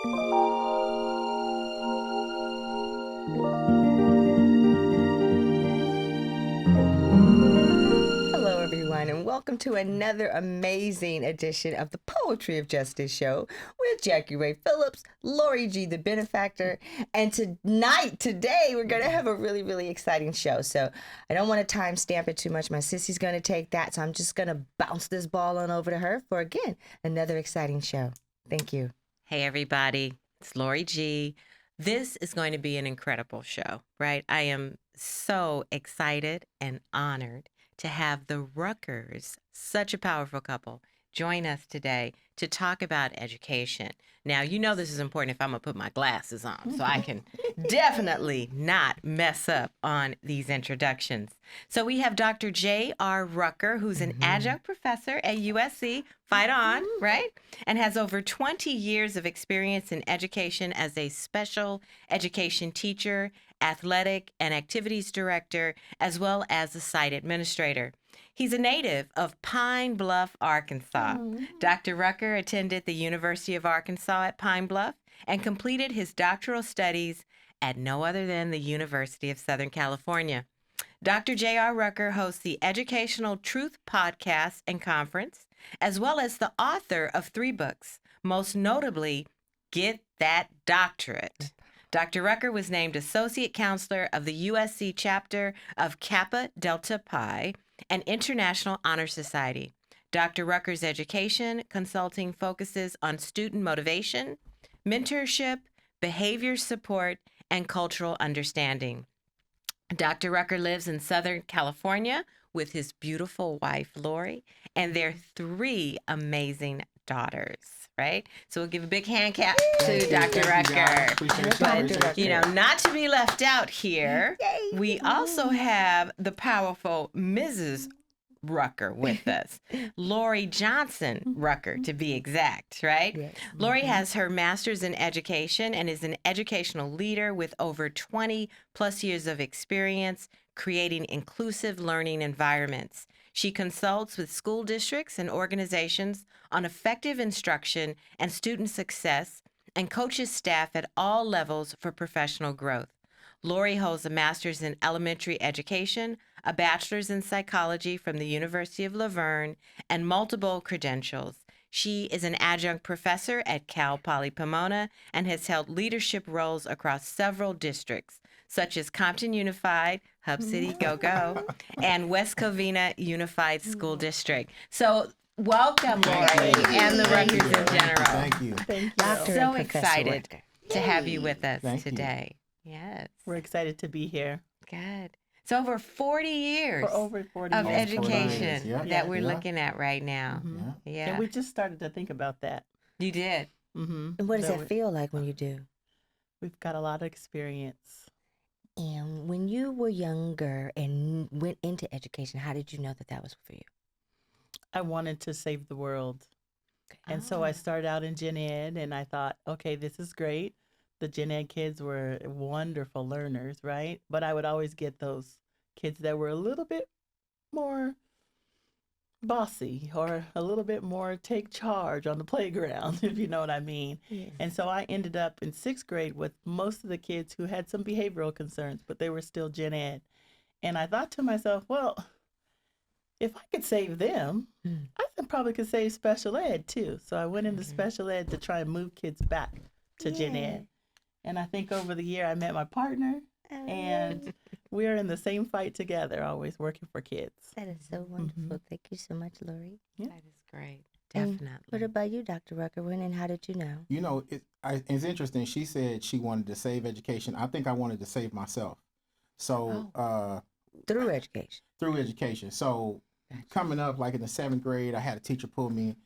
Hello, everyone, and welcome to another amazing edition of the Poetry of Justice show with JackieRay Phillips, Lori G, the Benefactor. And today, we're going to have a really, really exciting show. So I don't want to time stamp it too much. My sissy's going to take that. So I'm just going to bounce this ball on over to her for, again, another exciting show. Thank you. Hey, everybody. It's Lori G. This is going to be an incredible show, right? I am so excited and honored to have the Ruckers, such a powerful couple, join us today to talk about education. Now, you know this is important if I'm going to put my glasses on, so I can definitely not mess up on these introductions. So we have Dr. J.R. Rucker, who's an adjunct professor at USC, fight on, right? And has over 20 years of experience in education as a special education teacher, athletic and activities director, as well as a site administrator. He's a native of Pine Bluff, Arkansas. Dr. Rucker attended the University of Arkansas at Pine Bluff and completed his doctoral studies at no other than the University of Southern California. Dr. J.R. Rucker hosts the Educational Truth Podcast and Conference, as well as the author of 3 books, most notably, Get That Doctorate. Dr. Rucker was named Associate Counselor of the USC chapter of Kappa Delta Pi, an international honor society. Dr. Rucker's education consulting focuses on student motivation, mentorship, behavior support, and cultural understanding. Dr. Rucker lives in Southern California with his beautiful wife, Lori, and their 3 amazing daughters, right? So we'll give a big hand clap to Dr. Rucker. But, you know, not to be left out here, we also have the powerful Mrs. Rucker with us. Lori Johnson Rucker, to be exact, right? Yes. Lori has her master's in education and is an educational leader with over 20 plus years of experience creating inclusive learning environments. She consults with school districts and organizations on effective instruction and student success and coaches staff at all levels for professional growth. Lori holds a master's in elementary education, a bachelor's in psychology from the University of Laverne, and multiple credentials. She is an adjunct professor at Cal Poly Pomona and has held leadership roles across several districts, such as Compton Unified, Hub City Go Go, and West Covina Unified School District. So welcome, Lori, and the Ruckers in general. Thank you. Thank you. Doctor So and Professor excited Rucker. to have you with us Thank you. today. Yes. We're excited to be here Good. So over 40 years for over 40 of years. education Yeah. that we're Yeah. looking at right now. Mhm. Yeah. And we just started to think about that. You did. Mm-hmm. And what does that feel like when you do? We've got a lot of experience. And when you were younger and went into education, how did you know that that was for you? I wanted to save the world. And so I started out in Gen Ed and I thought, okay, this is great. The Gen Ed kids were wonderful learners, right? But I would always get those kids that were a little bit more bossy or a little bit more take charge on the playground, if you know what I mean. Yes. And so I ended up in 6th grade with most of the kids who had some behavioral concerns, but they were still Gen Ed. And I thought to myself, well, if I could save them, I probably could save special ed too. So I went into special ed to try and move kids back to Gen Ed. And I think over the year I met my partner and we're in the same fight together, always working for kids. That is so wonderful. Thank you so much, Lori. Yeah. That is great. And Definitely. What about you, Dr. Rucker? When and how did you know? You know, it's interesting. She said she wanted to save education. I think I wanted to save myself. So Through education. through education. So coming up, like in the 7th grade, I had a teacher pull me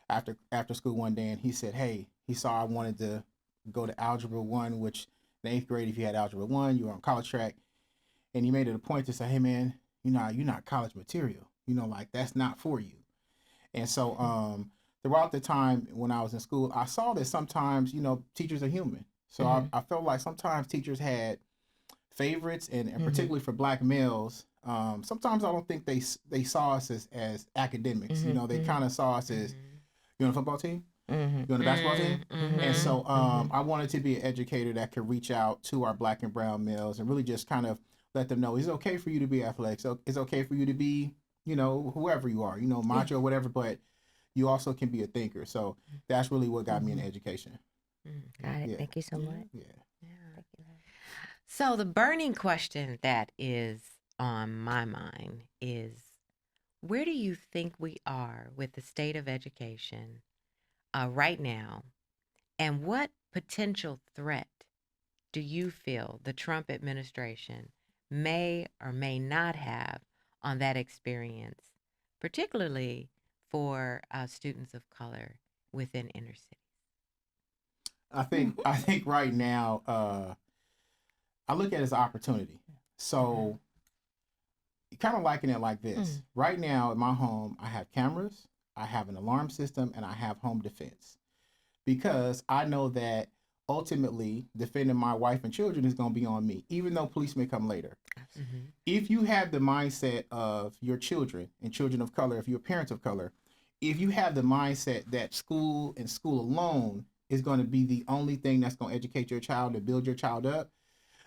after school one day, and he said, "Hey," he saw I wanted to go to Algebra 1, which in 8th grade, if you had Algebra 1, you were on college track, and he made it a point to say, "Hey, man, you're not college material. Like that's not for you." And so throughout the time when I was in school, I saw that sometimes, teachers are human. So I felt like sometimes teachers had favorites, and particularly for Black males, sometimes I don't think they saw us as academics. They kind of saw us as, you on a football team? Mm-hmm. You on the basketball team? And so Mhm. I wanted to be an educator that could reach out to our black and brown males and really just kind of let them know it's okay for you to be athletic. So it's okay for you to be, whoever you are, macho or whatever, but you also can be a thinker. So that's really what got me in education. Got it. Yeah. Thank you so much. Yeah. Yeah. So the burning question that is on my mind is, where do you think we are with the state of education right now? And what potential threat do you feel the Trump administration may or may not have on that experience, particularly for students of color within inner cities? I think right now, I look at it as an opportunity. So kind of liking it like this. Right now in my home, I have cameras, I have an alarm system, and I have home defense. Because I know that ultimately defending my wife and children is going to be on me, even though police may come later. Mm-hmm. If you have the mindset of your children and children of color, if you're parents of color, if you have the mindset that school and school alone is going to be the only thing that's going to educate your child and build your child up,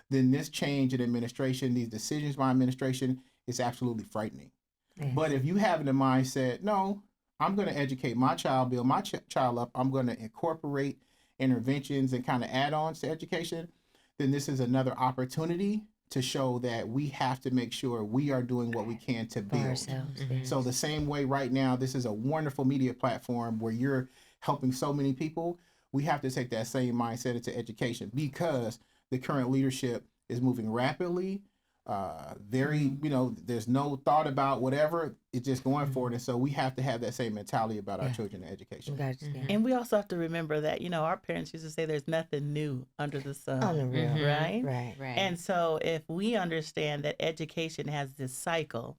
then this change in administration, these decisions by administration, is absolutely frightening. Yes. But if you have the mindset, no, I'm going to educate my child, build my child up, I'm going to incorporate interventions and kind of add-ons to education, then this is another opportunity to show that we have to make sure we are doing what we can to For build. ourselves. Mhm. Yes. So the same way right now, this is a wonderful media platform where you're helping so many people. We have to take that same mindset into education because the current leadership is moving rapidly. Very, there's no thought about whatever. It's just going for it. And so we have to have that same mentality about our Yeah. children and education. And we also have to remember that, our parents used to say there's nothing new under the sun. On the real. Mhm. Right? Right. Right. And so if we understand that education has this cycle,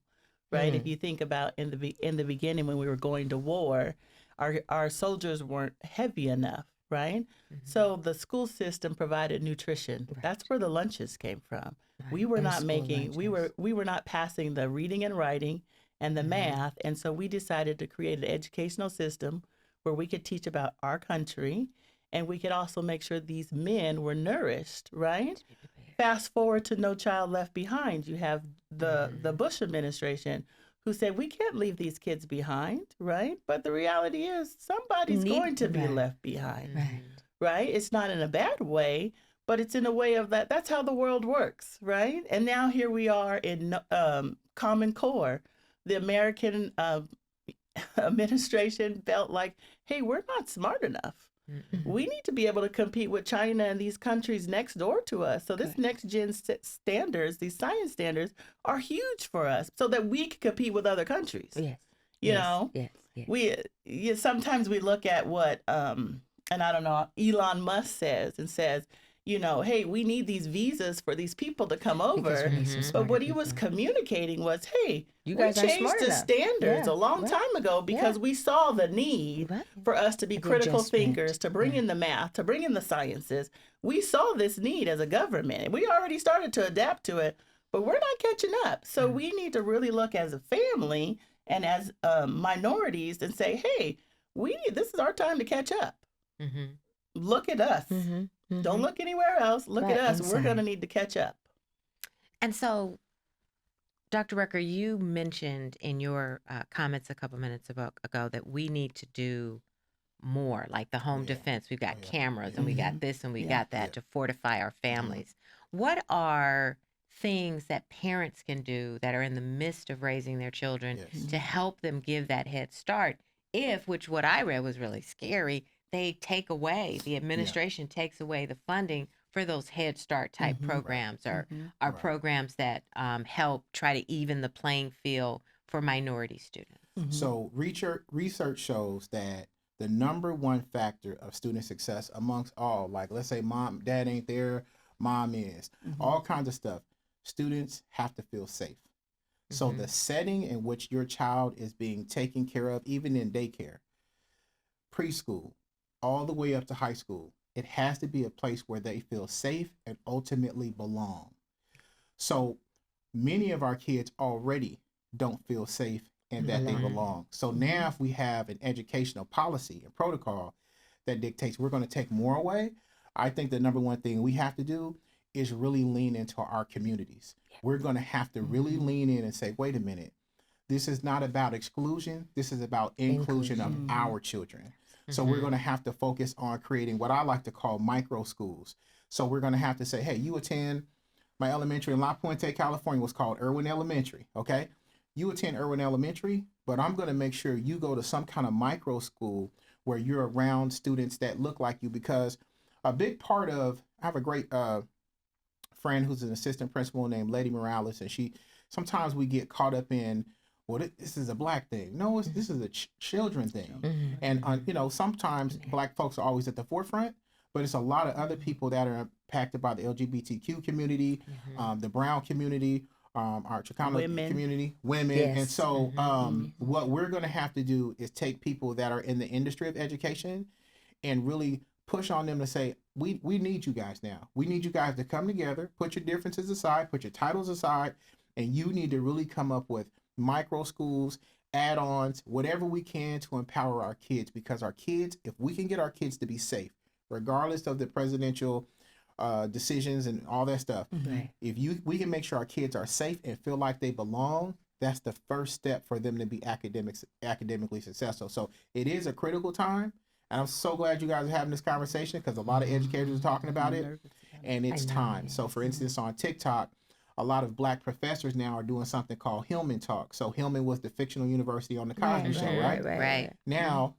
right? If you think about in the beginning when we were going to war, our soldiers weren't heavy enough, right? So the school system provided nutrition. Right. That's where the lunches came from. Right. We were And not school making lunches. we were not passing the reading and writing and the math, and so we decided to create an educational system where we could teach about our country and we could also make sure these men were nourished, right? Fast forward to No Child Left Behind. You have the Bush administration who said we can't leave these kids behind, right? But the reality is somebody's going to be Right. left behind, Right. right? It's not in a bad way, but it's in a way of that. That's how the world works, right? And now here we are in Common Core. The American administration felt like, hey, we're not smart enough. We need to be able to compete with China and these countries next door to us. So this next gen standards, these science standards, are huge for us, so that we can compete with other countries. Yes. You Yes. know, Yes. Yes. sometimes we look at what and I don't know, Elon Musk says, hey, we need these visas for these people to come Because over. we need some But smarter what he was people. communicating was, hey, You we guys aren't changed smart the enough. standards Yeah, a long right. time ago because we saw the need Right. for us to be The critical adjustment. thinkers, to bring Yeah. in the math, to bring in the sciences. We saw this need as a government. We already started to adapt to it, but we're not catching up. So we need to really look as a family and as minorities and say, hey, this is our time to catch up. Mm-hmm. Look at us. Don't look anywhere else. Look Right, at us. We're inside. going to need to catch up. And so, Dr. Rucker, you mentioned in your comments a couple minutes ago that we need to do more, like the home defense. We've got cameras and we got this and we got that to fortify our families. What are things that parents can do that are in the midst of raising their children to help them give that head start? If, which what I read was really scary, the administration takes away the funding for those Head Start type programs or programs that help try to even the playing field for minority students. So research shows that the number one factor of student success amongst all, like let's say dad ain't there, mom is, all kinds of stuff, students have to feel safe. So the setting in which your child is being taken care of, even in daycare, preschool, all the way up to high school, it has to be a place where they feel safe and ultimately belong. So many of our kids already don't feel safe and that they belong. So now if we have an educational policy and protocol that dictates we're going to take more away. I think the number one thing we have to do is really lean into our communities. We're going to have to really lean in and say, wait a minute, this is not about exclusion. This is about inclusion of our children. So we're going to have to focus on creating what I like to call micro schools. So we're going to have to say, hey, you attend my elementary in La Puente, California, was called Irwin Elementary. Okay. You attend Irwin Elementary, but I'm going to make sure you go to some kind of micro school where you're around students that look like you, because a big part of, I have a great friend who's an assistant principal named Lady Morales, and sometimes we get caught up in, well, this is a black thing. No, this is a children thing. And, sometimes black folks are always at the forefront, but it's a lot of other people that are impacted by the LGBTQ community, the brown community, our Chicano community, women. Yes. And so what we're going to have to do is take people that are in the industry of education and really push on them to say, we need you guys now. We need you guys to come together, put your differences aside, put your titles aside, and you need to really come up with micro schools, add-ons, whatever we can to empower our kids, because our kids, if we can get our kids to be safe, regardless of the presidential decisions and all that stuff, if we can make sure our kids are safe and feel like they belong, that's the first step for them to be academically successful. So it is a critical time. And I'm so glad you guys are having this conversation, because a lot of educators are talking about it, and it's time. So for instance, on TikTok, a lot of black professors now are doing something called Hillman Talk. So Hillman was the fictional university on the Cosby Show, right? Now,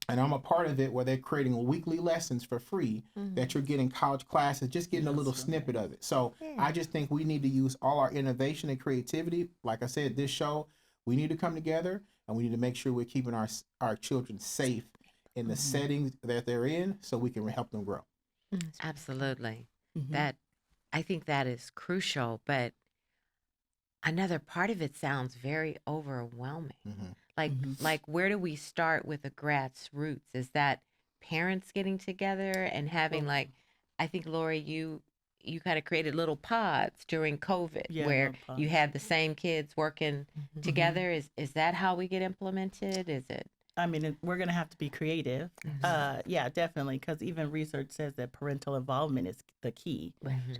and I'm a part of it, where they're creating weekly lessons for free that you're getting college classes, just getting a little snippet of it. So I just think we need to use all our innovation and creativity. Like I said, this show, we need to come together, and we need to make sure we're keeping our children safe in the settings that they're in, so we can help them grow. Absolutely. I think that is crucial, but another part of it sounds very overwhelming. Like where do we start with a grassroots? Is that parents getting together and having I think, Lori, you kind of created little pods during COVID where you had the same kids working together. Is that how we get implemented? Is it? I mean, we're going to have to be creative. Yeah, definitely. Because even research says that parental involvement is the key,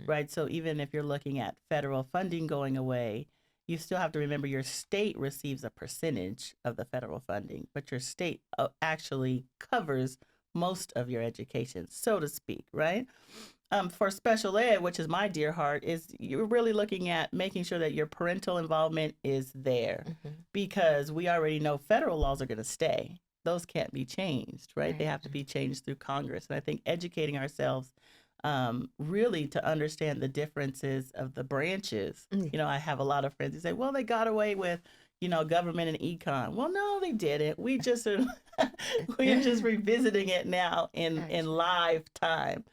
right? So even if you're looking at federal funding going away, you still have to remember your state receives a percentage of the federal funding, but your state actually covers most of your education, so to speak, right? For special ed, which is my dear heart, is you're really looking at making sure that your parental involvement is there, because we already know federal laws are going to stay. Those can't be changed, right? They have to be changed through Congress. And I think educating ourselves really to understand the differences of the branches. I have a lot of friends who say, well, they got away with, government and econ. Well, no, they didn't. We just are, we're just revisiting it now in live time.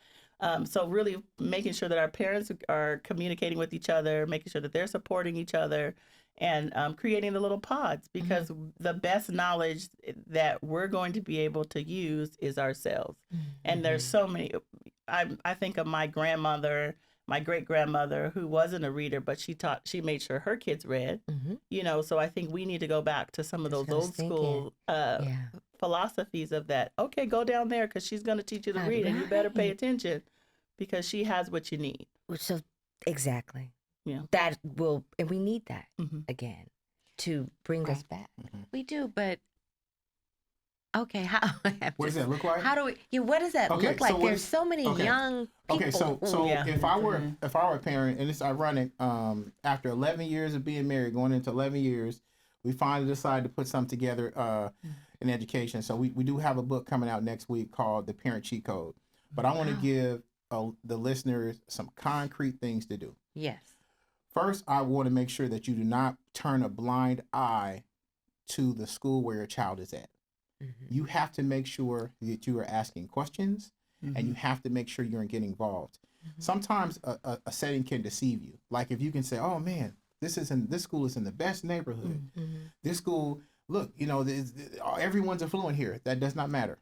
So really making sure that our parents are communicating with each other, making sure that they're supporting each other, and creating the little pods, because the best knowledge that we're going to be able to use is ourselves. And there's so many. I think of my grandmother, my great grandmother, who wasn't a reader, but she made sure her kids read. So I think we need to go back to some of those old school philosophies of that. Okay, go down there, because she's going to teach you to read, and you better pay attention, because she has what you need. So exactly. Yeah. That will, and we need that again to bring us back. We do, but okay, what does that look like? How do we? What does that look like? There's so many young people. Okay, so if I were a parent, and it's ironic, after 11 years of being married, going into 11 years, we finally decided to put something together in education. So we do have a book coming out next week called The Parent Cheat Code. But I want to give the listeners some concrete things to do. Yes. First, I want to make sure that you do not turn a blind eye to the school where your child is at. You have to make sure that you are asking questions, and you have to make sure you're getting involved. Sometimes a setting can deceive you. Like if you can say, oh man, this school is in the best neighborhood. This school, look, everyone's affluent here. That does not matter.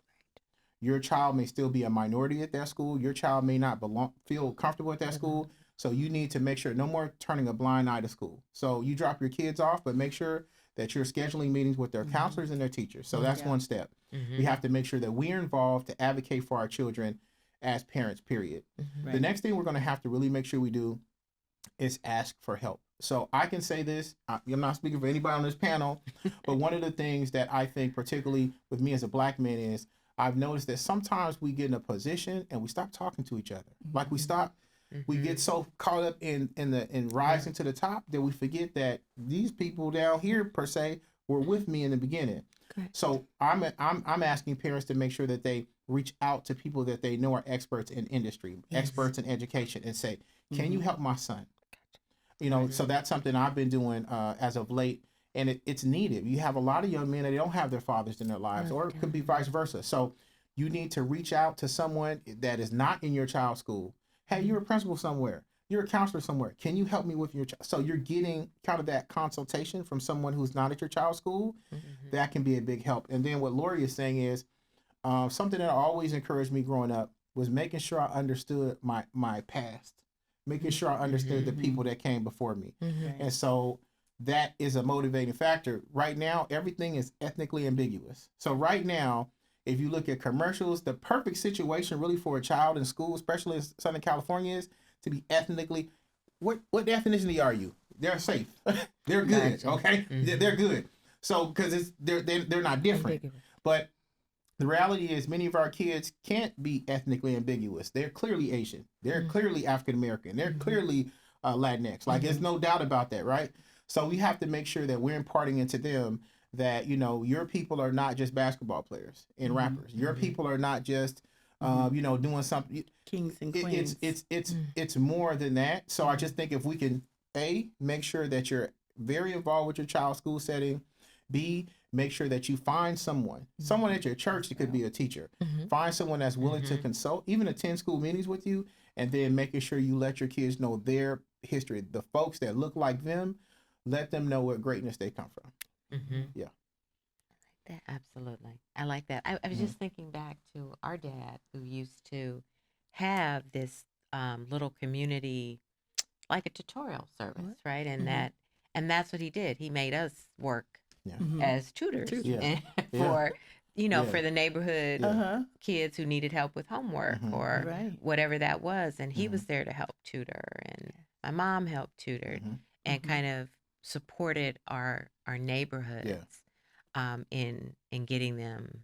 Your child may still be a minority at that school. Your child may not feel comfortable at that school. So you need to make sure no more turning a blind eye to school. So you drop your kids off, but make sure that you're scheduling meetings with their counselors and their teachers. So that's one step. We have to make sure that we're involved to advocate for our children as parents, period. Right. The next thing we're going to have to really make sure we do is ask for help. So I can say this, I'm not speaking for anybody on this panel, but one of the things that I think, particularly with me as a black man, is I've noticed that sometimes we get in a position and we stop talking to each other. Like we get so caught up in rising to the top that we forget that these people down here per se were with me in the beginning. Correct. So I'm asking parents to make sure that they reach out to people that they know are experts in industry, experts in education, and say, "Can you help my son?" You know, so that's something I've been doing as of late, and it's needed. You have a lot of young men that don't have their fathers in their lives, or it could be vice versa. So you need to reach out to someone that is not in your child's school. Hey, you're a principal somewhere. You're a counselor somewhere. Can you help me with your child? So you're getting kind of that consultation from someone who's not at your child's school. That can be a big help. And then what Lori is saying is something that always encouraged me growing up was making sure I understood my past, making sure I understood the people that came before me. And so that is a motivating factor. Right now, everything is ethnically ambiguous. So right now, if you look at commercials, the perfect situation really for a child in school, especially in Southern California, is to be ethnically. What ethnicity are you? They're safe. They're good. Gotcha. Okay, they're good. So because they're not different. Ambiguous. But the reality is many of our kids can't be ethnically ambiguous. They're clearly Asian. They're clearly African American. They're clearly Latinx. Like there's no doubt about that, right? So we have to make sure that we're imparting into them that, you know, your people are not just basketball players and rappers. Your people are not just, you know, doing something. Kings and queens. It's more than that. So I just think if we can, A, make sure that you're very involved with your child's school setting. B, make sure that you find someone at your church that could be a teacher. Find someone that's willing to consult, even attend school meetings with you, and then making sure you let your kids know their history. The folks that look like them, let them know what greatness they come from. Yeah. That, absolutely. I like that. I was just thinking back to our dad who used to have this little community, like a tutorial service, right? And that's what he did. He made us work as tutors for, you know, for the neighborhood kids who needed help with homework or whatever that was. And he was there to help tutor, and my mom helped tutor and kind of supported our neighborhoods in getting them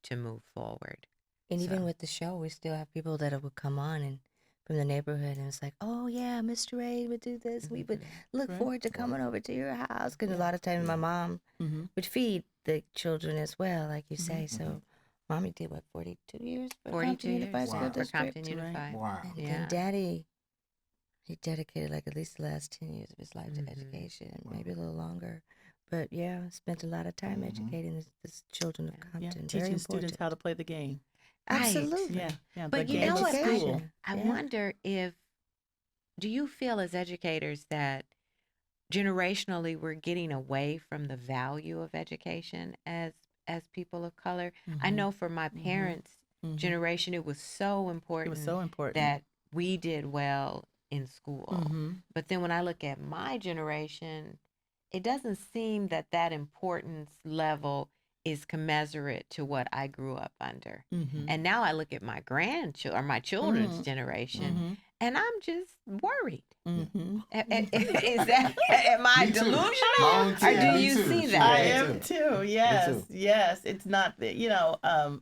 to move forward. And even with the show, we still have people that would come on and from the neighborhood, and it's like, oh yeah, Mr. Ray would do this. We would look forward to coming over to your house, because a lot of times my mom would feed the children as well, like you say. So mommy did what, 42 years for 42 Compton years Unified School for District. Compton Unified. Wow. And then daddy, he dedicated like at least the last 10 years of his life to education, maybe a little longer. But yeah, spent a lot of time educating the children of Compton. Very Teaching important. students how to play the game. Absolutely. Yeah. But the you game know of what? school. I wonder do you feel as educators that generationally we're getting away from the value of education as people of color? I know for my parents' generation, it was so important. It was so important that we did well in school. But then when I look at my generation, it doesn't seem that importance level is commensurate to what I grew up under. And now I look at my grandchildren or my children's generation, and I'm just worried. Is that, am I delusional, or do you see that? I am too. Yes. It's not that, you know,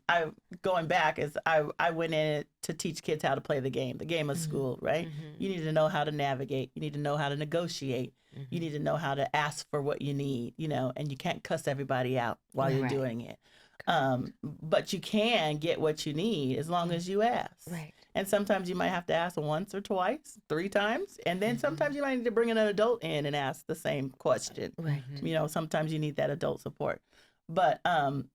I going back is I went in to teach kids how to play the game of school, right? You need to know how to navigate. You need to know how to negotiate. You need to know how to ask for what you need, you know, and you can't cuss everybody out while you're doing it. But you can get what you need as long as you ask. Right. And sometimes you might have to ask once or twice, 3 times. And then sometimes you might need to bring an adult in and ask the same question. Right. You know, sometimes you need that adult support. But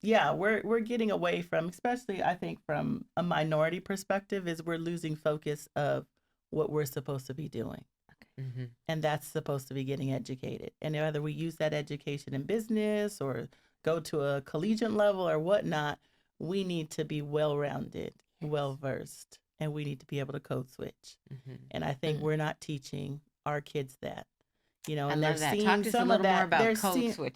yeah, we're getting away from, especially I think from a minority perspective, is we're losing focus of what we're supposed to be doing. And that's supposed to be getting educated. And whether we use that education in business or go to a collegiate level or whatnot, we need to be well-rounded, well-versed, and we need to be able to code switch. And I think we're not teaching our kids that. You know, I and they're love that. seeing Talk to us a some of little more that. about They're code seeing switching.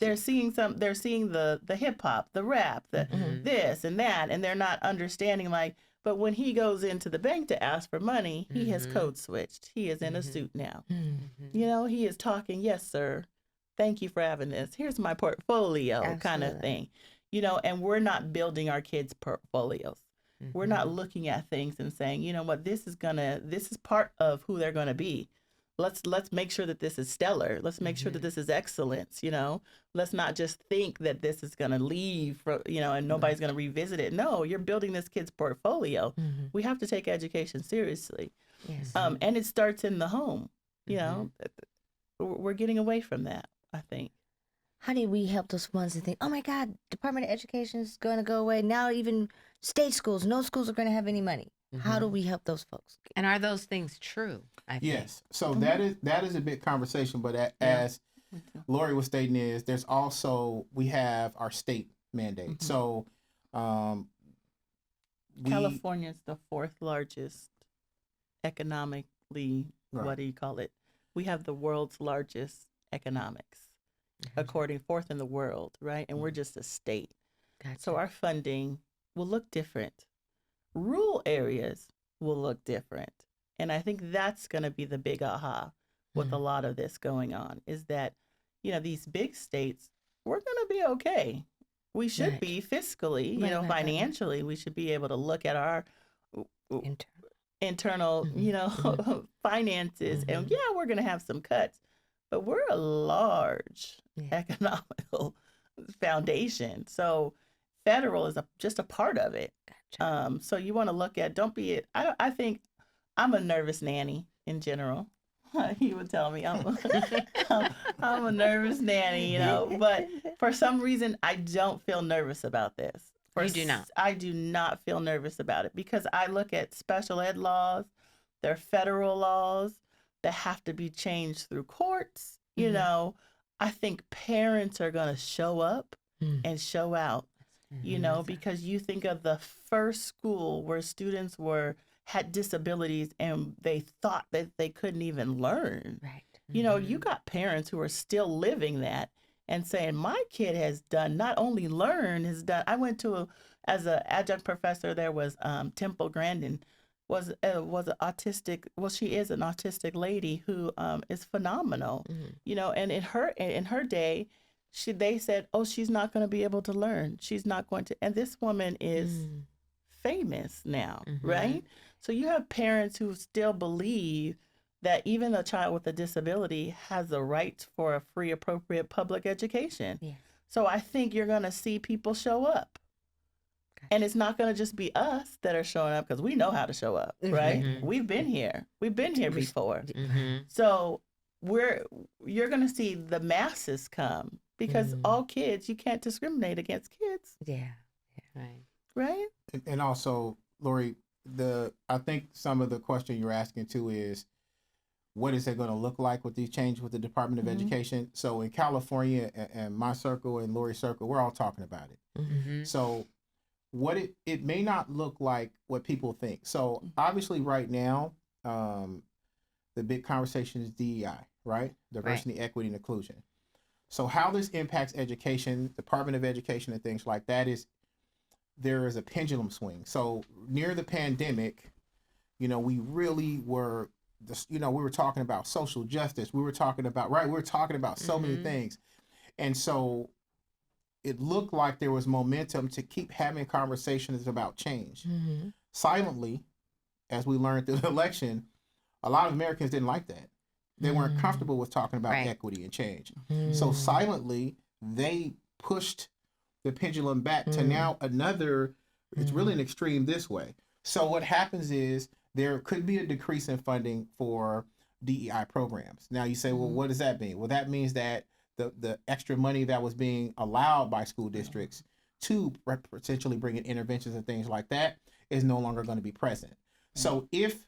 they're seeing the hip hop, the rap, the Mhm. this and that, and they're not understanding like. But when he goes into the bank to ask for money, he has Mhm. code switched. He is in a Mhm. suit now. Mhm. You know, he is talking, yes, sir. Thank you for having this. Here's my portfolio kind of Absolutely. thing. You know, and we're not building our kids' portfolios. We're not Mhm. looking at things and saying, you know what, this is part of who they're gonna be. Let's make sure that this is stellar. Let's make sure that Mhm. this is excellence, you know. Let's not just think that this is gonna leave for, you know, and nobody's gonna revisit it. No, you're building this kid's portfolio. Mm-hmm. We have to take education seriously. Yes. Mhm. And it starts in the home. You Mhm. know, we're getting away from that, I think. How do we help those ones that think, oh my God, Department of Education is going to go away? Now even state schools, no schools are going to have any money. How do Mhm. we help those folks? And are those things true? I think. Yes. So Mhm. that is a big conversation, but Yeah. as Lori was stating is there's also we have our state mandate. Mhm. So we California is the fourth largest economically, right. what do you call it? We have the world's largest economics, according fourth in the world, right? And we're just a state. Gotcha. So our funding will look different. Rural areas will look different. And I think that's going to be the big aha with a lot of this going on is that, you know, these big states, we're going to be okay. We should Right. be fiscally, you Right, know, right, right, right. financially, we should be able to look at our internal, Mhm. you know, finances. And Mhm. yeah, we're going to have some cuts, but we're a large Yeah. economical foundation. So federal is just a part of it. Gotcha. So you want to look at, don't be it. I think I'm a nervous nanny in general. He would tell me I'm a nervous nanny, you know, but for some reason I don't feel nervous about this. You do not. I do not feel nervous about it because I look at special ed laws, they're federal laws that have to be changed through courts. You Mhm. know, I think parents are going to show up and show out, you know, because you think of the first school where students had disabilities and they thought that they couldn't even learn. Right. You know, you got parents who are still living that and saying, my kid has done, not only learn, has done. I went to, as an adjunct professor, there was Temple Grandin, was an autistic, well, she is an autistic lady who is phenomenal, you know, and in her day, they said, oh, she's not going to be able to learn. She's not going to, and this woman is famous now, right? So you have parents who still believe that even a child with a disability has the right for a free, appropriate public education. Yeah. So I think you're going to see people show up. And it's not going to just be us that are showing up because we know how to show up, right? Mhm. We've been here. We've been here before. Mhm. So you're going to see the masses come because all kids, you can't discriminate against kids, Yeah. Right. right? And also, Lori, I think some of the question you're asking too is what is it going to look like with these changes with the Department of Education? So in California and my circle and Lori's circle, we're all talking about it. Mhm. So what it may not look like what people think. So obviously right now, the big conversation is DEI, right? Diversity, equity, and inclusion. So how this impacts education, Department of Education and things like that is there is a pendulum swing. So near the pandemic, you know, we really were, we were talking about social justice. We were talking about, right? We were talking about so many things. And so it looked like there was momentum to keep having conversations about change. Silently, as we learned through the election, a lot of Americans didn't like that. They weren't comfortable with talking about equity and change. So silently, they pushed the pendulum back to now another, it's really an extreme this way. So what happens is there could be a decrease in funding for DEI programs. Now you say, well, what does that mean? Well, that means that the extra money that was being allowed by school districts to potentially bring in interventions and things like that is no longer going to be present. So if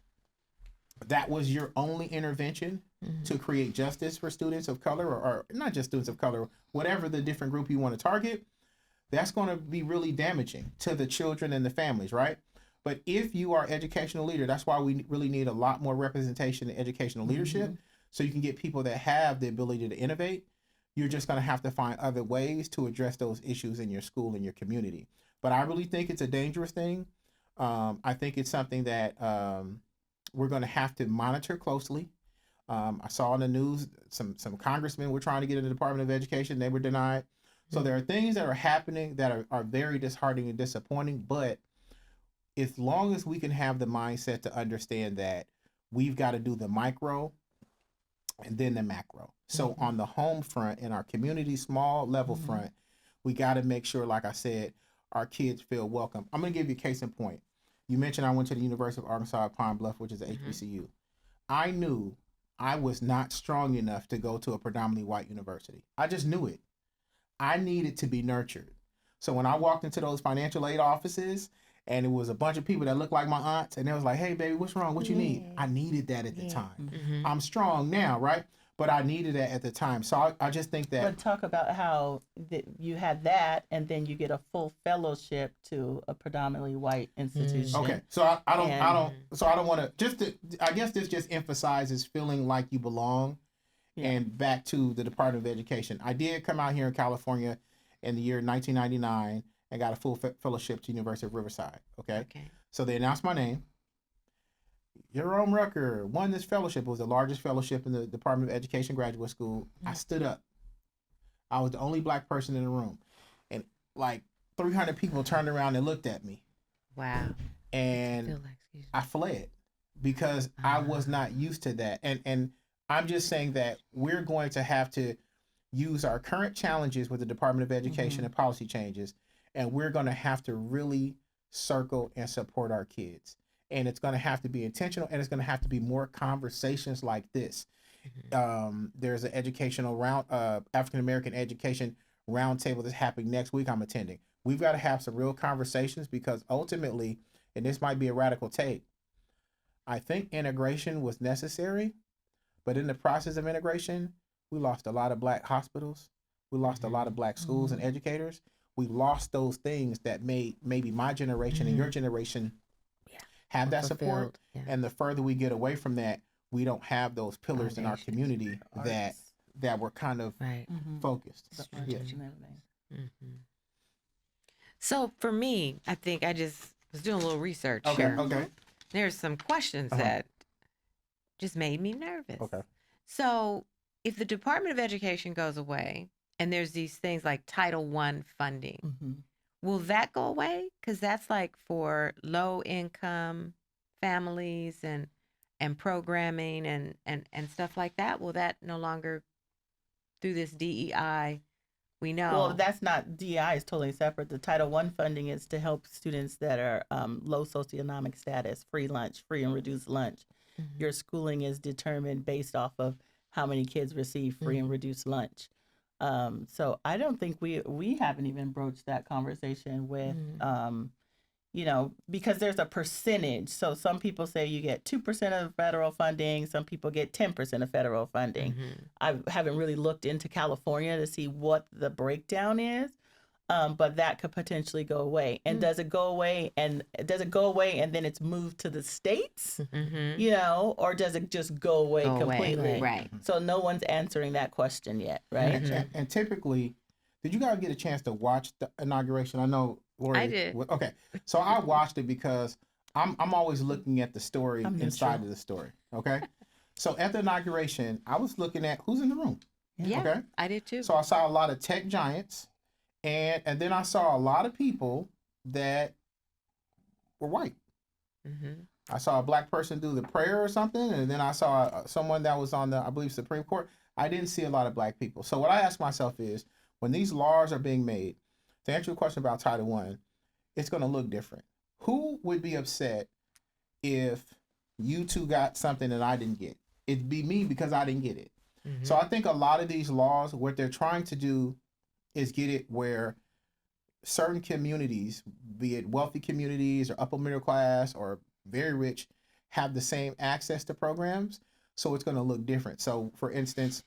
that was your only intervention to create justice for students of color, or not just students of color, whatever the different group you want to target, that's going to be really damaging to the children and the families, right? But if you are educational leader, that's why we really need a lot more representation in educational leadership. so you can get people that have the ability to innovate. You're just going to have to find other ways to address those issues in your school and your community. But I really think it's a dangerous thing. I think it's something that we're going to have to monitor closely. I saw in the news some congressmen were trying to get in the Department of Education. They were denied. So there are things that are happening that are very disheartening and disappointing. But as long as we can have the mindset to understand that we've got to do the micro and then the macro. So on the home front, in our community, small level front, we got to make sure, like I said, our kids feel welcome. I'm going to give you a case in point. You mentioned I went to the University of Arkansas at Pine Bluff, which is a HBCU. I knew I was not strong enough to go to a predominantly white university. I just knew it. I needed to be nurtured. So when I walked into those financial aid offices and it was a bunch of people that looked like my aunts and they was like, hey, baby, what's wrong? What you need? I needed that at the time. I'm strong now, right? But I needed that at the time. So I just think that. But talk about how you had that and then you get a full fellowship to a predominantly white institution. Okay. So I don't want to, I guess this just emphasizes feeling like you belong. Yeah. And back to the Department of Education. I did come out here in California in the year 1999 and got a full fellowship to University of Riverside. Okay. So they announced my name. Jerome Rucker won this fellowship. It was the largest fellowship in the Department of Education Graduate School. I stood up. I was the only black person in the room. And like 300 people turned around and looked at me. Wow. And I fled because I was not used to that. And I'm just saying that we're going to have to use our current challenges with the Department of Education and policy changes, and we're going to have to really circle and support our kids. And it's going to have to be intentional, and it's going to have to be more conversations like this. There's an educational African American education roundtable that's happening next week. I'm attending. We've got to have some real conversations because ultimately, and this might be a radical take, I think integration was necessary. But in the process of integration, we lost a lot of black hospitals. We lost a lot of black schools and educators. We lost those things that made maybe my generation and your generation have that support. Yeah. And the further we get away from that, we don't have those pillars in our community that were kind of focused. Yeah. So for me, I think I just was doing a little research. Okay. There's some questions that just made me nervous. Okay. So if the Department of Education goes away and there's these things like Title I funding, will that go away? Because that's like for low income families and programming and stuff like that. Will that no longer, through this DEI, we know? Well, that's not, DEI is totally separate. The Title I funding is to help students that are low socioeconomic status, free lunch, free and reduced lunch. Your schooling is determined based off of how many kids receive free and reduced lunch. So I don't think we haven't even broached that conversation with, because there's a percentage. So some people say you get 2% of federal funding. Some people get 10% of federal funding. I haven't really looked into California to see what the breakdown is. But that could potentially go away. And does it go away and then it's moved to the states, or does it just go away completely? Right. So no one's answering that question yet, right? And typically, did you guys get a chance to watch the inauguration? I know Lori. I did. Okay. So I watched it because I'm always looking at the story inside of the story. Okay. So at the inauguration, I was looking at who's in the room. Yeah. Okay. I did too. So I saw a lot of tech giants. And then I saw a lot of people that were white. I saw a black person do the prayer or something, and then I saw someone that was on the, I believe, Supreme Court. I didn't see a lot of black people. So what I ask myself is, when these laws are being made, to answer your question about Title I, it's going to look different. Who would be upset if you two got something that I didn't get? It'd be me because I didn't get it. So I think a lot of these laws, what they're trying to do is get it where certain communities, be it wealthy communities or upper middle class or very rich, have the same access to programs. So it's going to look different. So for instance,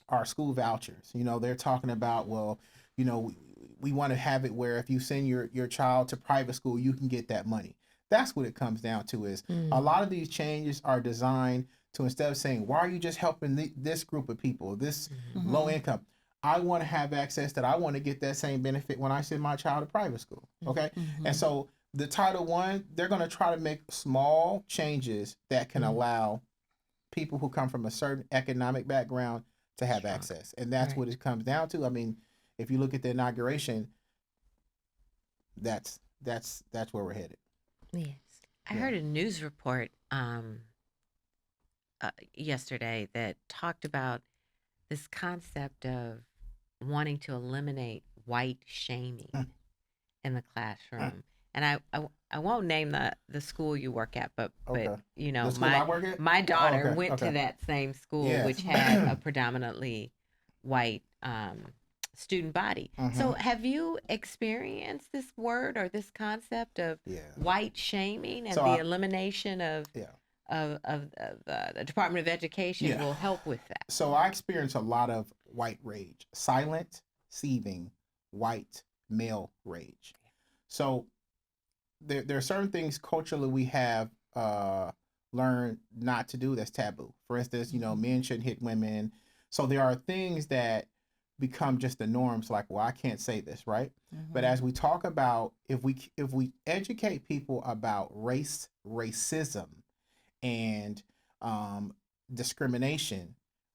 our school vouchers, they're talking about, well, we want to have it where if you send your child to private school, you can get that money. That's what it comes down to is a lot of these changes are designed to instead of saying, why are you just helping this group of people, this Mhm. low income? I want to have access that I want to get that same benefit when I send my child to private school. Okay. Mhm. And so the Title I, they're going to try to make small changes that can allow people who come from a certain economic background to have Strong. access. And that's Right. what it comes down to. I mean, if you look at the inauguration, that's where we're headed. Yes. I Yeah. heard a news report yesterday that talked about this concept of wanting to eliminate white shaming Mm. in the classroom. And I won't name the school you work at, but Okay. you The know, school I work at? my daughter okay, went to okay. that same school, Yes. which had a predominantly white student body. So Mhm. have you experienced this word or this concept of Yeah. white shaming, and So the I- elimination of Yeah. the Department of Education Yeah. will help with that? So I experience a lot of white rage, silent, seething, white male rage. So there are certain things culturally we have learned not to do that's taboo. For instance, men shouldn't hit women. So there are things that become just the norms. Like, well, I can't say this, right? But as we talk about, if we educate people about racism, and discrimination,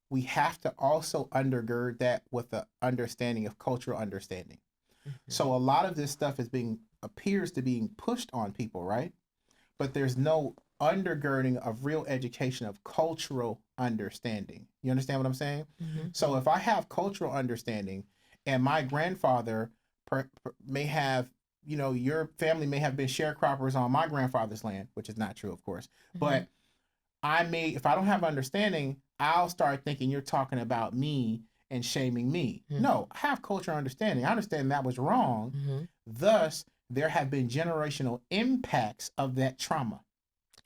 we have to also undergird that with the understanding of cultural understanding. So a lot of this stuff appears to being pushed on people, right? But there's no undergirding of real education of cultural understanding. You understand what I'm saying? Mhm. So if I have cultural understanding, and my grandfather may have, your family may have been sharecroppers on my grandfather's land, which is not true, of course, but if I don't have understanding, I'll start thinking you're talking about me and shaming me. No, I have cultural understanding. I understand that was wrong. Thus, there have been generational impacts of that trauma.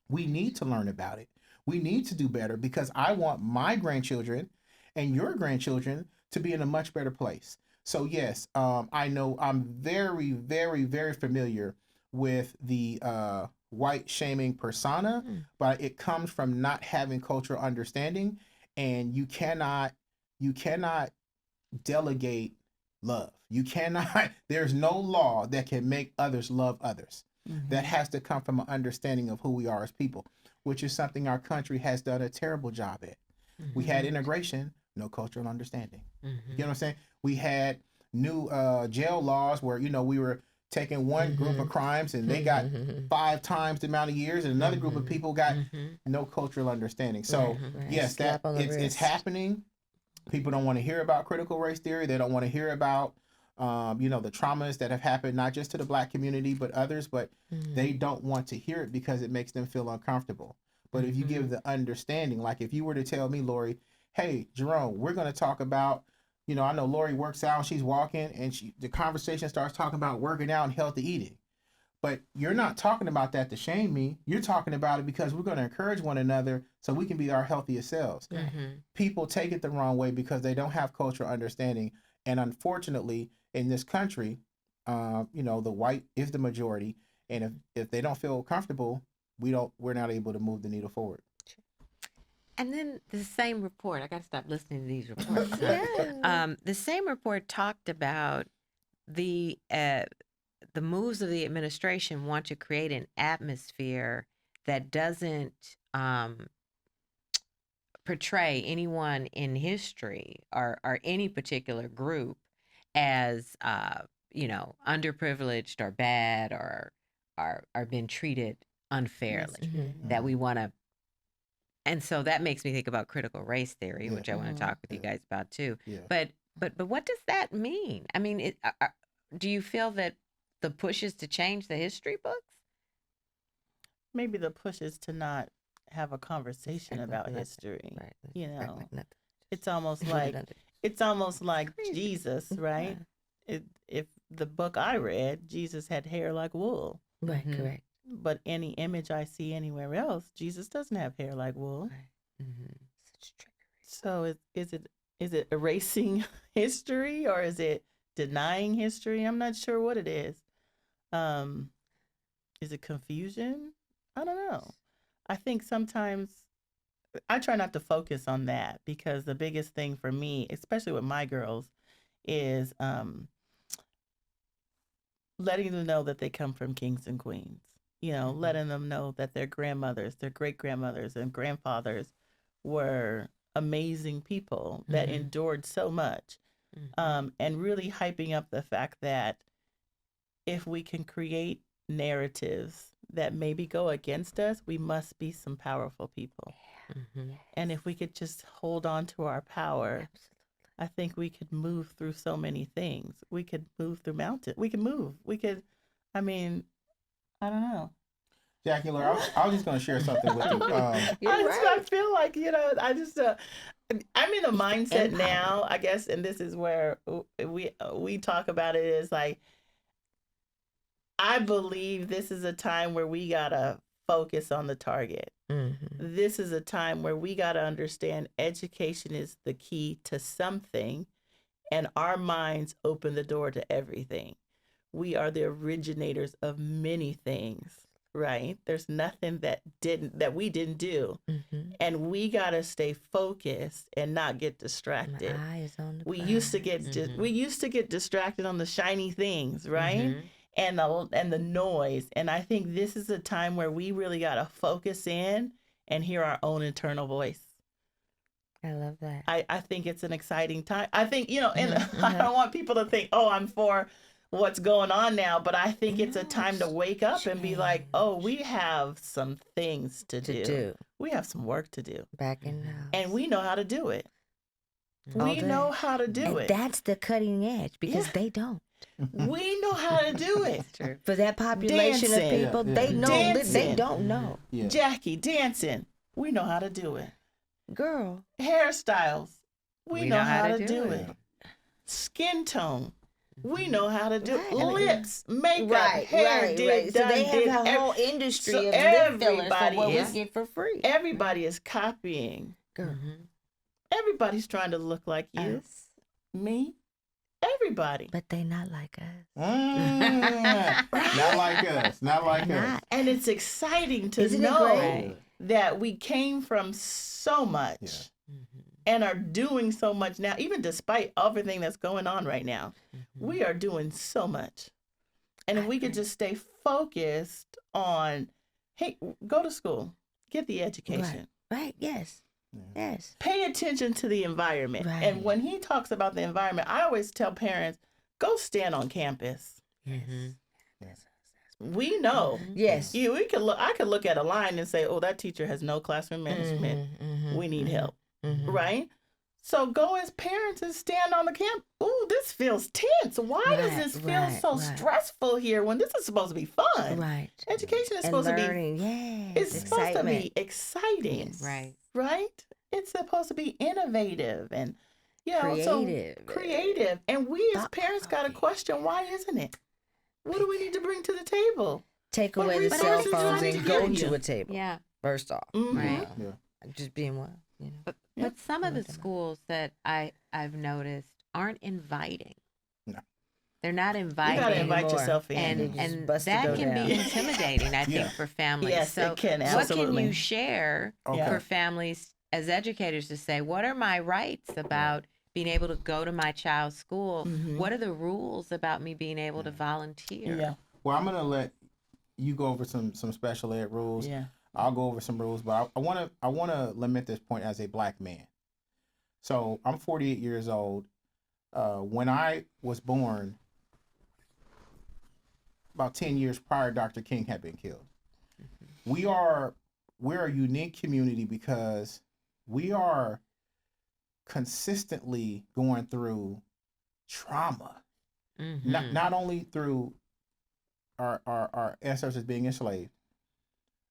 We need to learn about it. We need to do better, because I want my grandchildren and your grandchildren to be in a much better place. So yes, I know I'm very, very, very familiar with the white shaming persona, but it comes from not having cultural understanding, and you cannot delegate love. You cannot. There's no law that can make others love others. That has to come from an understanding of who we are as people, which is something our country has done a terrible job at. We had integration, no cultural understanding. You know what I'm saying? We had new jail laws where, we were taking one group of crimes and they got 5 times the amount of years, and another group of people got no cultural understanding. So yes, Slap on the it's wrist. happening. People don't want to hear about critical race theory. They don't want to hear about the traumas that have happened, not just to the Black community, but others, but they don't want to hear it because it makes them feel uncomfortable. But if you give the understanding, like if you were to tell me, Lori, hey, Jerome, we're going to talk about, I know Lori works out, she's walking, and the conversation starts talking about working out and healthy eating. But you're not talking about that to shame me. You're talking about it because we're going to encourage one another so we can be our healthiest selves. People take it the wrong way because they don't have cultural understanding. And unfortunately, in this country, the white is the majority. And if they don't feel comfortable, we're not able to move the needle forward. And then the same report, I got to stop listening to these reports. No. The same report talked about the moves of the administration want to create an atmosphere that doesn't portray anyone in history or any particular group as underprivileged or bad or are been treated unfairly. That we want to, and so that makes me think about critical race theory, Yeah. which I want to talk with you guys about too. Yeah. But what does that mean? I mean, do you feel that the push is to change the history books? Maybe the push is to not have a conversation about history. Right. You Right, know, like nothing. it's almost Put it like under. it's almost like Crazy. Jesus, right? If the book I read, Jesus had hair like wool. Right, correct. But any image I see anywhere else, Jesus doesn't have hair like wool. Right. Such trickery. So is it erasing history, or is it denying history? I'm not sure what it is. Is it confusion? I don't know. I think sometimes I try not to focus on that, because the biggest thing for me, especially with my girls, is letting them know that they come from kings and queens. You know, letting them know that their grandmothers, their great grandmothers, and grandfathers were amazing people that endured so much. And really hyping up the fact that if we can create narratives that maybe go against us, we must be some powerful people. And if we could just hold on to our power, I think we could move through so many things. We could move through mountains. We could move. We could, I mean, I don't know. Jackie, Laura, I was just going to share something with you. I feel like, you know, I just, I'm in a mindset now, I guess, and this is where we talk about it, is like, I believe this is a time where we got to focus on the target. This is a time where we got to understand education is the key to something, and our minds open the door to everything. We are the originators of many things, right? There's nothing that we didn't do. And we got to stay focused and not get distracted. We used to get distracted on the shiny things, right? And the noise. And I think this is a time where we really got to focus in and hear our own internal voice. I love that. I think it's an exciting time. I think, you know, and I don't want people to think, oh, I'm for what's going on now, but I think it's a time to wake up and be like, oh, we have some things to do. We have some work to do. Back in now. And we know how to do it. We know how to do it. That's the cutting edge, because they don't. We know how to do it. True. For that population of people, they know. They don't know. Jackie, dancing. We know how to do it. Girl. Hairstyles. We know how to do it. Skin tone. We know how to do it. Lips, makeup, hair, done. So they have a whole industry of lip fillers for what we get for free. Everybody is copying. Girl. Everybody's trying to look like you. Me. Everybody. But they not like us. Not like us. Not like us. And it's exciting to know that we came from so much and are doing so much now, even despite everything that's going on right now. We are doing so much. And if we could just stay focused on, hey, go to school, get the education. Right. Yes. Yes. Pay attention to the environment. Right. And when he talks about the environment, I always tell parents, go stand on campus. We know. Yes. I could look at a line and say, oh, that teacher has no classroom management. We need help. Right? So go as parents and stand on the camp. Ooh, this feels tense. Why does this feel so stressful here when this is supposed to be fun? Right. Education is supposed learning. to be. Yes. It's supposed to be exciting. Yes. Right. Right? It's supposed to be innovative and, you know, creative. And we as parents got to question, why isn't it? What do we need to bring to the table? Take away the cell phones and go to a table. Yeah. First off. Right. Just being one. You know. But some of the schools that I've noticed aren't inviting. No. They're not inviting. You gotta invite yourself in. And that can be intimidating, I think, for families. Yes, so it can, what absolutely. can you share for families as educators to say, what are my rights about being able to go to my child's school? What are the rules about me being able to volunteer? Yeah. Well, I'm going to let you go over some special ed rules. Yeah. I'll go over some rules, but I want to limit this point as a Black man. So I'm 48 years old. When I was born, about 10 years prior, Dr. King had been killed. We're a unique community because we are consistently going through trauma, not only through our ancestors being enslaved,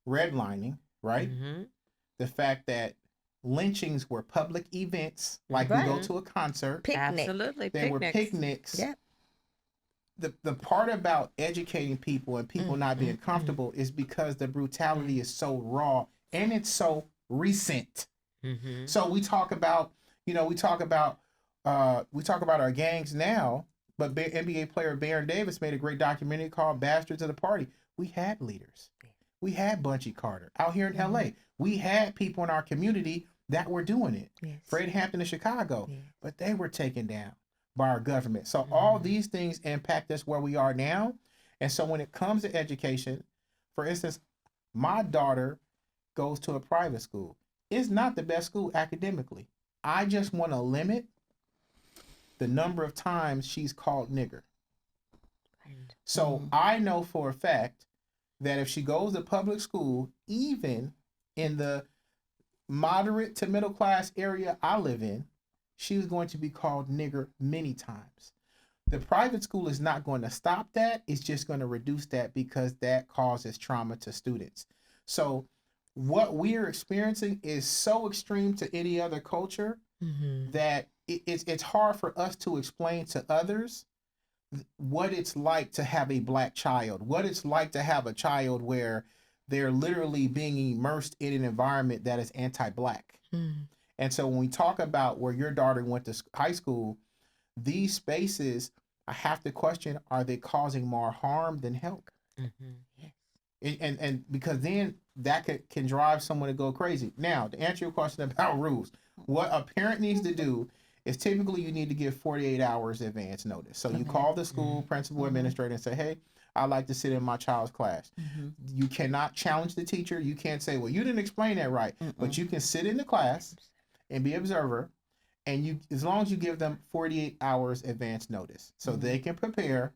redlining, right? The fact that lynchings were public events, like we go to a concert. Picnic. Absolutely. They were picnics. Yep. The part about educating people and people not being comfortable is because the brutality is so raw and it's so recent. So we talk about our gangs now, but NBA player Baron Davis made a great documentary called Bastards of the Party. We had leaders. We had Bunchy Carter out here in LA. We had people in our community that were doing it. Yes. Fred Hampton in Chicago, Yes. but they were taken down by our government. So all these things impact us where we are now. And so when it comes to education, for instance, my daughter goes to a private school. It's not the best school academically. I just want to limit the number of times she's called nigger. So I know for a fact that if she goes to public school, even in the moderate to middle class area I live in, she's going to be called nigger many times. The private school is not going to stop that. It's just going to reduce that because that causes trauma to students. So what we're experiencing is so extreme to any other culture that it's hard for us to explain to others what it's like to have a black child, what it's like to have a child where they're literally being immersed in an environment that is anti-black. And so when we talk about where your daughter went to high school, these spaces, I have to question, are they causing more harm than help? And because then that can drive someone to go crazy. Now, to answer your question about rules, what a parent needs to do is typically you need to give 48 hours advance notice. So you call the school principal administrator and say, hey, I'd like to sit in my child's class. You cannot challenge the teacher. You can't say, well, you didn't explain that right. But you can sit in the class and be observer. And you, as long as you give them 48 hours advance notice, so they can prepare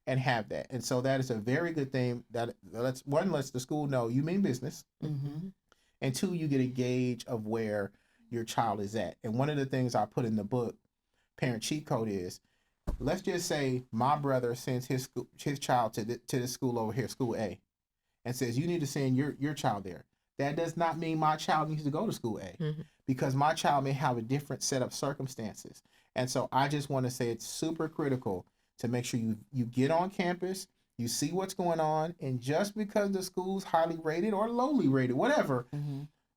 and have that. And so that is a very good thing. That lets the school know you mean business, and two, you get a gauge of where your child is at. And one of the things I put in the book, Parent Cheat Code, is, let's just say my brother sends his child to the school over here, school A, and says you need to send your child there. That does not mean my child needs to go to school A, because my child may have a different set of circumstances. And so I just want to say it's super critical to make sure you get on campus, you see what's going on, and just because the school's highly rated or lowly rated, whatever,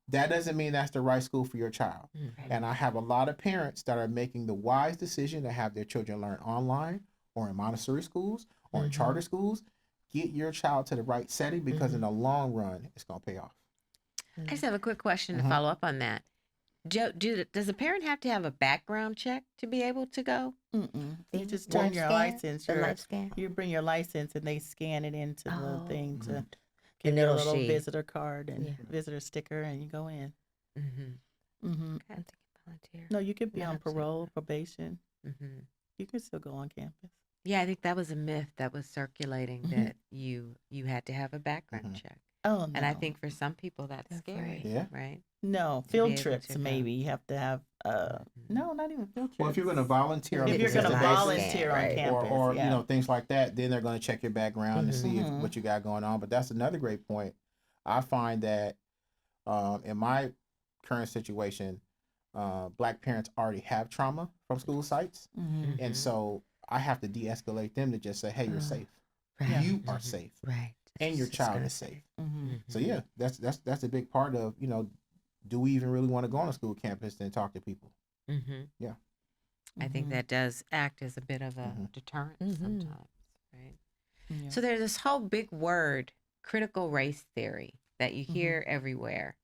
that doesn't mean that's the right school for your child. And I have a lot of parents that are making the wise decision to have their children learn online or in Montessori schools or in charter schools. Get your child to the right setting, because in the long run, it's going to pay off. I just have a quick question to follow up on that. Does a parent have to have a background check to be able to go? You just turn your license. The life scan. You bring your license and they scan it into the thing to The get your little little sheet. visitor card and visitor sticker, and you go in. Mm-hmm. I'm thinking volunteer. No, you could be No, on absolutely parole, probation. Mm-hmm. You can still go on campus. Yeah, I think that was a myth that was circulating that you had to have a background check. Oh, no. And I think for some people that's That's scary, right. Yeah. right? No, be field able trips to go. maybe. You have to have, no, not even field trips. Well, if you're going to volunteer on If a you're going to consistent basis, volunteer on right. campus, or yeah. you know, things like that, then they're going to check your background and see what you got going on. But that's another great point. I find that in my current situation, Black parents already have trauma from school sites, and so I have to de-escalate them to just say, hey, you're safe. Right. You are safe, Right. and your Just child gonna is say. safe. Mm-hmm. So yeah, that's a big part of, you know, do we even really want to go on a school campus and talk to people? Mm-hmm. Yeah. I think that does act as a bit of a deterrent sometimes, right? Yeah. So there's this whole big word, critical race theory, that you hear everywhere.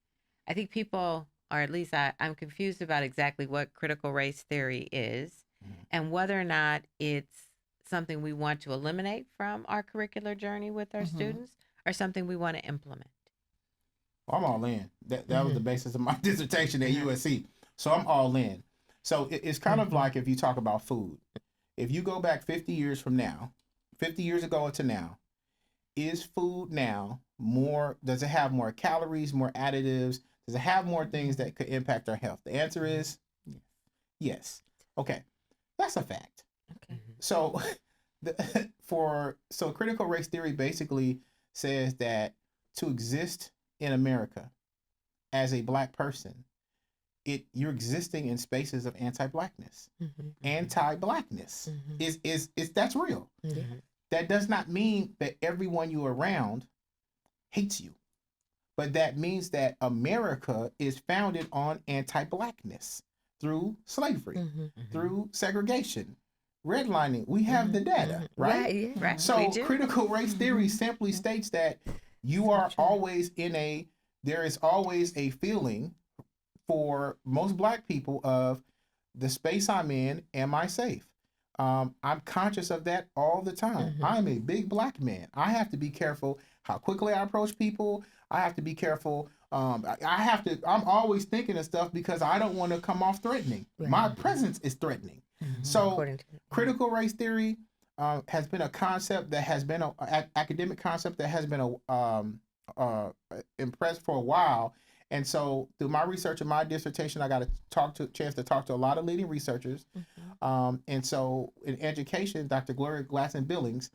I think people, or at least I'm confused about exactly what critical race theory is and whether or not it's something we want to eliminate from our curricular journey with our students or something we want to implement. I'm all in. That was the basis of my dissertation at USC. So I'm all in. So it's kind of like if you talk about food. If you go back 50 years from now, 50 years ago to now, is food now more, does it have more calories, more additives? Does it have more things that could impact our health? The answer is yes. Okay. That's a fact. Okay. So so critical race theory basically says that to exist in America as a Black person, you're existing in spaces of anti-Blackness. Anti-Blackness is that's real. That does not mean that everyone you're around hates you, but that means that America is founded on anti-Blackness through slavery, through segregation, redlining. We have the data, right? Yeah. Right. So We do. critical race theory simply states that You So are true. always there is always a feeling for most black people of the space I'm in, am I safe? I'm conscious of that all the time. Mhm. I'm a big black man. I have to be careful how quickly I approach people. I have to be careful. I'm always thinking of stuff because I don't want to come off threatening. Right. My presence is threatening. Mhm. So According to critical race theory has been a concept that has been an academic concept that has been impressed for a while. And so through my research and my dissertation, I got a chance to talk to a lot of leading researchers. And so in education, Dr. Gloria Glasson Billings,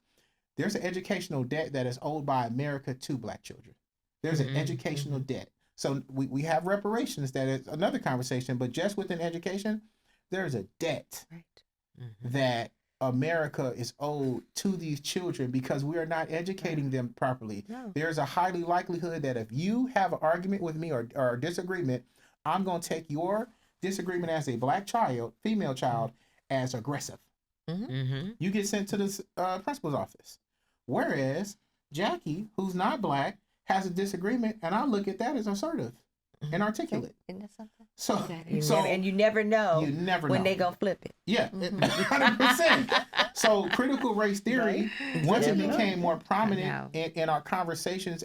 there's an educational debt that is owed by America to black children. There's an educational debt. So we have reparations, that is another conversation, but just within education, there's a debt that America is owed to these children because we are not educating them properly. No. There's a highly likelihood that if you have an argument with me or a disagreement, I'm going to take your disagreement as a black child, female child, as aggressive. You get sent to the principal's office. Whereas Jackie, who's not black, has a disagreement, and I look at that as assertive and articulate. Isn't that something? So You never know you never when know. they gonna flip it. Yeah, 100%. So critical race theory, once it became more prominent in our conversations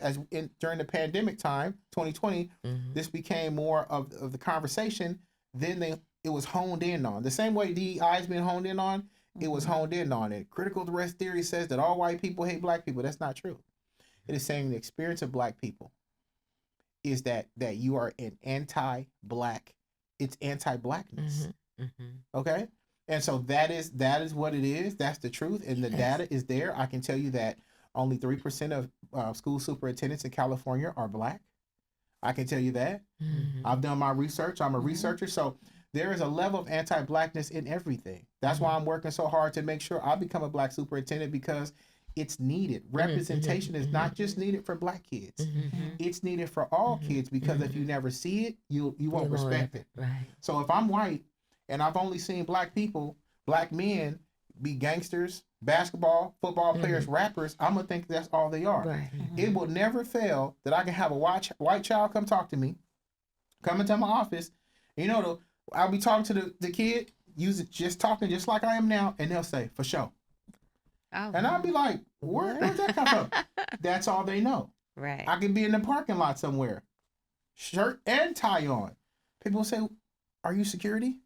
during the pandemic time, 2020, this became more of the conversation. Then it was honed in on. The same way DEI has been honed in on, it was honed in on it. Critical race theory says that all white people hate black people. That's not true. It is saying the experience of black people is that you are an anti-black. It's anti-blackness. Okay? And so that is what it is. That's the truth. And the data is there. I can tell you that only 3% of school superintendents in California are black. I can tell you that. I've done my research. I'm a researcher. So there is a level of anti-blackness in everything. That's why I'm working so hard to make sure I become a black superintendent, because it's needed. Representation is not just needed for black kids. It's needed for all kids, because if you never see it, you won't respect it. Right. So if I'm white and I've only seen black people, black men be gangsters, basketball, football players, rappers, I'm going to think that's all they are. Right. It will never fail that I can have a white child come talk to me, come into my office. I'll be talking to the kid, talking just like I am now, and they'll say, for sure. Oh. And I'll be like, where's that come from? That's all they know. Right. I can be in the parking lot somewhere, shirt and tie on. People say, are you security?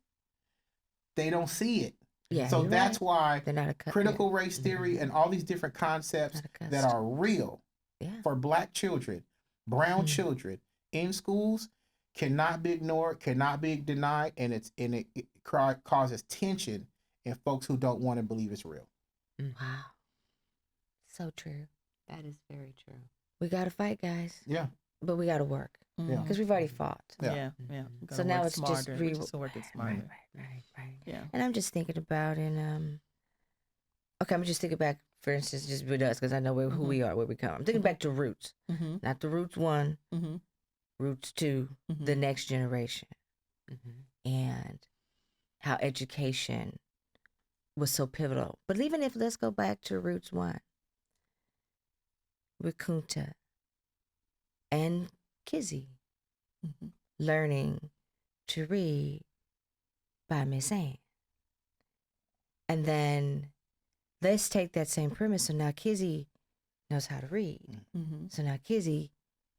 They don't see it. Yeah. So that's why they're not critical race theory and all these different concepts that are real for black children, brown children in schools cannot be ignored, cannot be denied, and it causes tension in folks who don't want to believe it's real. Wow. So true. That is very true. We got to fight, guys. Yeah. But we got to work. Yeah. Because we've already fought. Yeah. So now it's just working smarter. Right. Yeah. And I'm just thinking about I'm just thinking back, for instance, just with us, because I know who we are, where we come. I'm thinking back to Roots. Not the Roots 1, Roots 2, the next generation. And how education was so pivotal. But even if, let's go back to Roots 1, with Kunta and Kizzy learning to read by Miss Ann. And then let's take that same premise. So now Kizzy knows how to read. So now Kizzy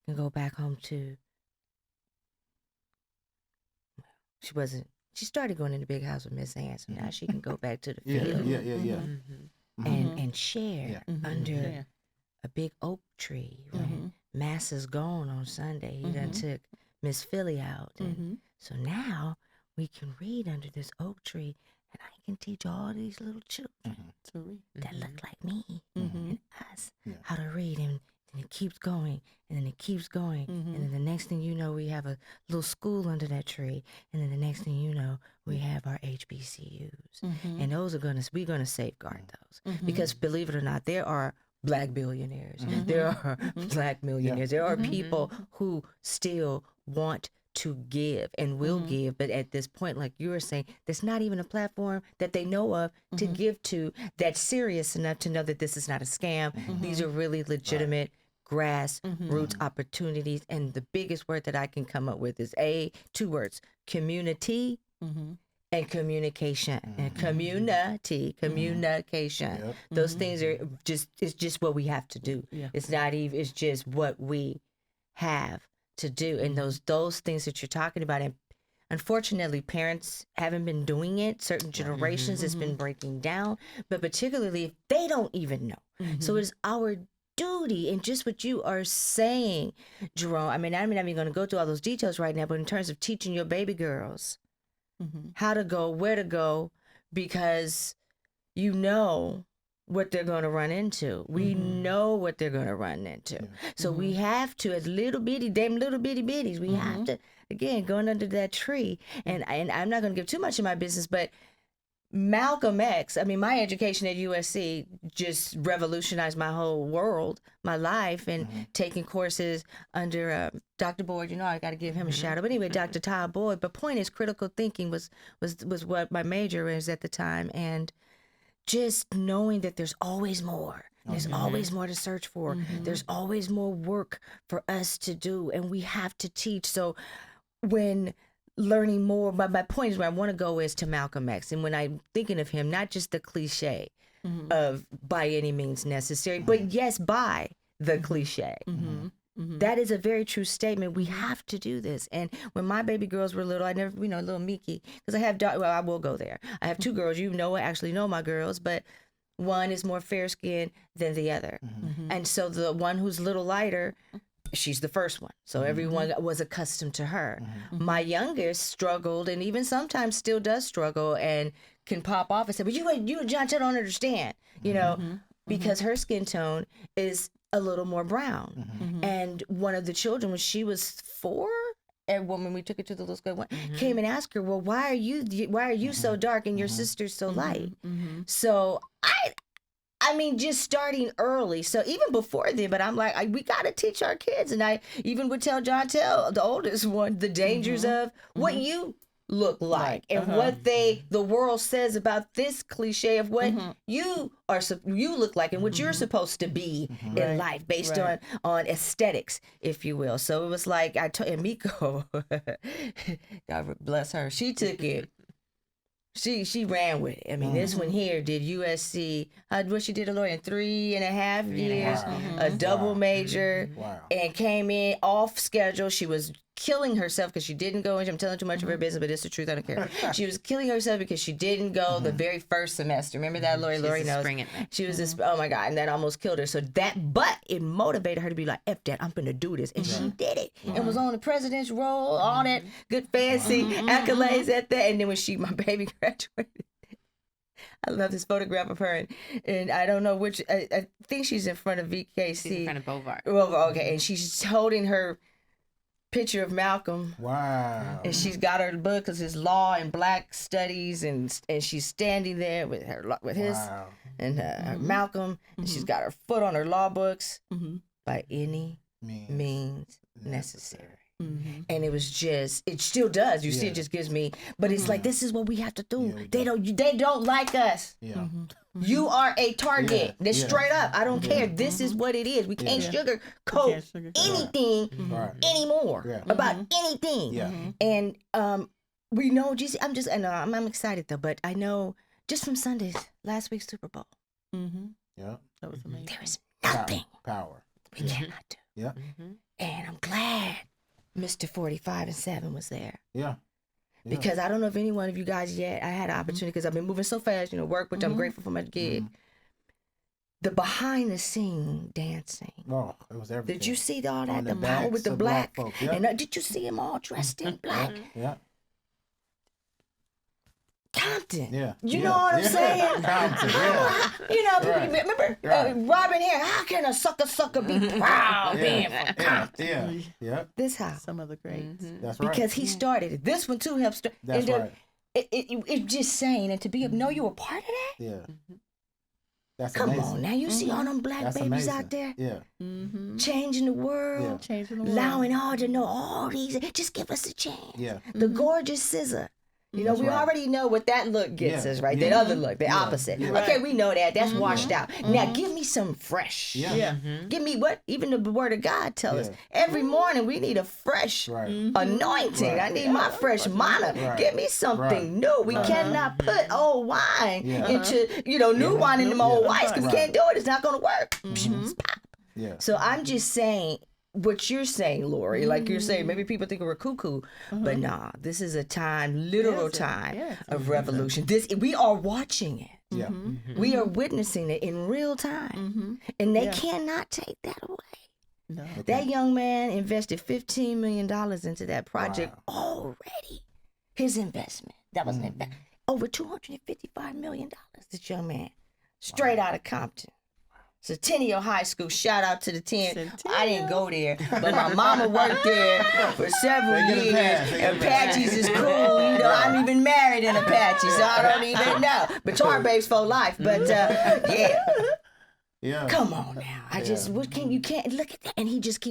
can go back home to, she started going in the big house with Miss Ann. So now she can go back to the field. Yeah. And share under a big oak tree when Mass is gone on Sunday. He done took Miss Philly out. And so now we can read under this oak tree, and I can teach all these little children to read that look like me and us how to read. And then it keeps going, and then it keeps going. And then the next thing you know, we have a little school under that tree. And then the next thing you know, we have our HBCUs. And we're going to safeguard those. Because believe it or not, there are Black billionaires. There are Black millionaires. There are people who still want to give and will give, but at this point, like you were saying, there's not even a platform that they know of to give to that's serious enough to know that this is not a scam. These are really legitimate grassroots opportunities. And the biggest word that I can come up with is two words: community and communication. And communication. Yep. Those things are it's just what we have to do. Yeah. It's not even, it's just what we have to do. And those things that you're talking about, and unfortunately, parents haven't been doing it. Certain generations, it's been breaking down, but particularly if they don't even know. So it's our duty, and just what you are saying, Jerome. I'm not even going to go through all those details right now, but in terms of teaching your baby girls how to go, where to go, because you know what they're going to run into. We know what they're going to run into. So we have to, as little bitty bitties, we have to, again, going under that tree. And I'm not going to give too much of my business, but Malcolm X, my education at USC just revolutionized my whole world, my life, and taking courses under Dr. Boyd. I got to give him a shout out. But anyway, Dr. Todd Boyd. But point is, critical thinking was what my major was at the time. And just knowing that there's always more. There's always more to search for. There's always more work for us to do, and we have to teach. So when learning more, my point is where I want to go is to Malcolm X. And when I'm thinking of him, not just the cliche of by any means necessary, but yes, by the cliche. That is a very true statement. We have to do this. And when my baby girls were little, I never, little Miki, because I have, I will go there. I have two girls. I actually know my girls, but one is more fair skinned than the other. And so the one who's a little lighter, she's the first one. So everyone was accustomed to her. My youngest struggled, and even sometimes still does struggle, and can pop off and say, but you and John don't understand, because her skin tone is a little more brown. And one of the children, when she was 4, and when we took her to the little school, came and asked her, well, why are you so dark and your sister's so light? So just starting early. So even before then, but I'm like, we got to teach our kids. And I even would tell the oldest one, the dangers of what you look like and what the world says about this cliche of what you look like and what you're supposed to be in life based on aesthetics, if you will. So it was like and Miko, God bless her, she took it. She ran with it. This one here did USC. What she did a lawyer in 3.5 years, a double major, and came in off schedule. She was killing herself because she didn't go. I'm telling too much of her business, but it's the truth. I don't care. She was killing herself because she didn't go the very first semester. Remember that, Lori? Lori knows. She was this. Oh my God, and that almost killed her. So but it motivated her to be like, F that, I'm gonna do this, and she did it. And was on the president's roll, all that good fancy accolades at that. And then when my baby graduated, I love this photograph of her, and I don't know which. I think she's in front of VKC. She's in front of Bovard. Okay, and she's holding her picture of Malcolm. Wow. And she's got her book because it's law and black studies, and she's standing there with his and her Malcolm, and she's got her foot on her law books by any means necessary. And it was just, it still does. You see, it just gives me, but it's like, this is what we have to do. They don't like us. You are a target. That's straight up. I don't care. This is what it is. We can't sugarcoat anything anymore about anything. And we know, I'm excited though, but I know just from Sundays, last week's Super Bowl. Yeah. That was amazing. There is nothing power we cannot do. Yeah. And I'm glad Mr. 45 and 7 was there. Yeah. Because I don't know if any one of you guys yet, I had an opportunity because I've been moving so fast, work, which I'm grateful for my gig. The behind the scene dancing. Oh, it was everything. Did you see all that? On The power with the black. Folk. And did you see them all dressed in black? Yeah. Compton. Yeah. You know what I'm saying? Compton, Remember Robin here? How can a sucker be proud being from Compton? Yeah. This how. Some of the greats. That's right. Because he started it. This one too helped start. That's right. It just saying, and to know you were part of that? Yeah. That's Come amazing. on now, you see all them black babies out there? Yeah. Changing the world. Yeah. Changing the world. Allowing all to know all these. Just give us a chance. Yeah. The gorgeous scissor. You know, That's we right. already know what that look gets Yeah, us, right? yeah. That other look, the Yeah, opposite. yeah. Okay, Right. we know that. That's washed out. Now, give me some fresh. Yeah. Yeah. Mhm. Give me what even the word of God tells us. Yeah. Every morning we need a fresh Right. anointing. Right. I need Yeah, my fresh fresh manna. Right. Give me something Right. new. We Right. cannot put old wine Yeah. into, new Yeah. wine in them Yeah. old whites because we Right. can't do it. It's not going to work. Yeah. So I'm just saying what you're saying, Lori. Like you're saying, maybe people think we're cuckoo, but nah, this is a time, literal Yes, time yes. of revolution. We are watching it. Yeah. We are witnessing it in real time. And they cannot take that away. No. That young man invested $15 million into that project Wow. already. His investment. That was an investment. Over $255 million, this young man. Straight out of Compton. Centennial High School. Shout out to the 10. I didn't go there, but my mama worked there for several They get a years. pass. They get a pass. Apaches is cool. You know, I'm even married in Apache, so I don't even know. But Tar Babes for life. But yeah. Yeah. Come on now. You can't look at that. And he just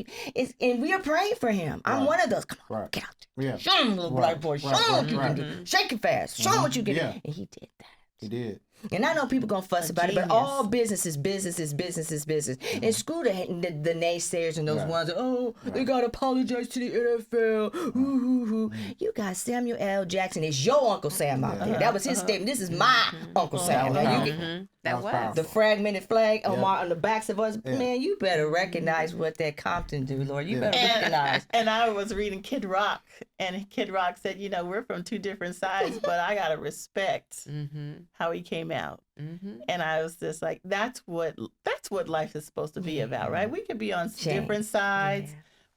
and we are praying for him. I'm one of those. Come on, Right. get out there. Yeah. Show him, little black boy. Show him what you can do. Shake it fast. Show him what you can Yeah. do. And he did that. He did. And I know people gonna fuss A about it, but genius. all business is business is business is business. And screw the naysayers and those Right. ones that, they gotta apologize to the NFL. Ooh. You got Samuel L. Jackson. It's your Uncle Sam out there. That was his statement. This is my Uncle Sam. That was Now you powerful. get That was. powerful. the fragmented flag on, Yeah. on the backs of us. Yeah. Man, you better recognize what that Compton do, Lord. You Yeah. better recognize. And I was reading Kid Rock, and Kid Rock said, we're from two different sides, but I gotta respect how he came out. And I was just like, that's what life is supposed to be about, right? We could be on different sides,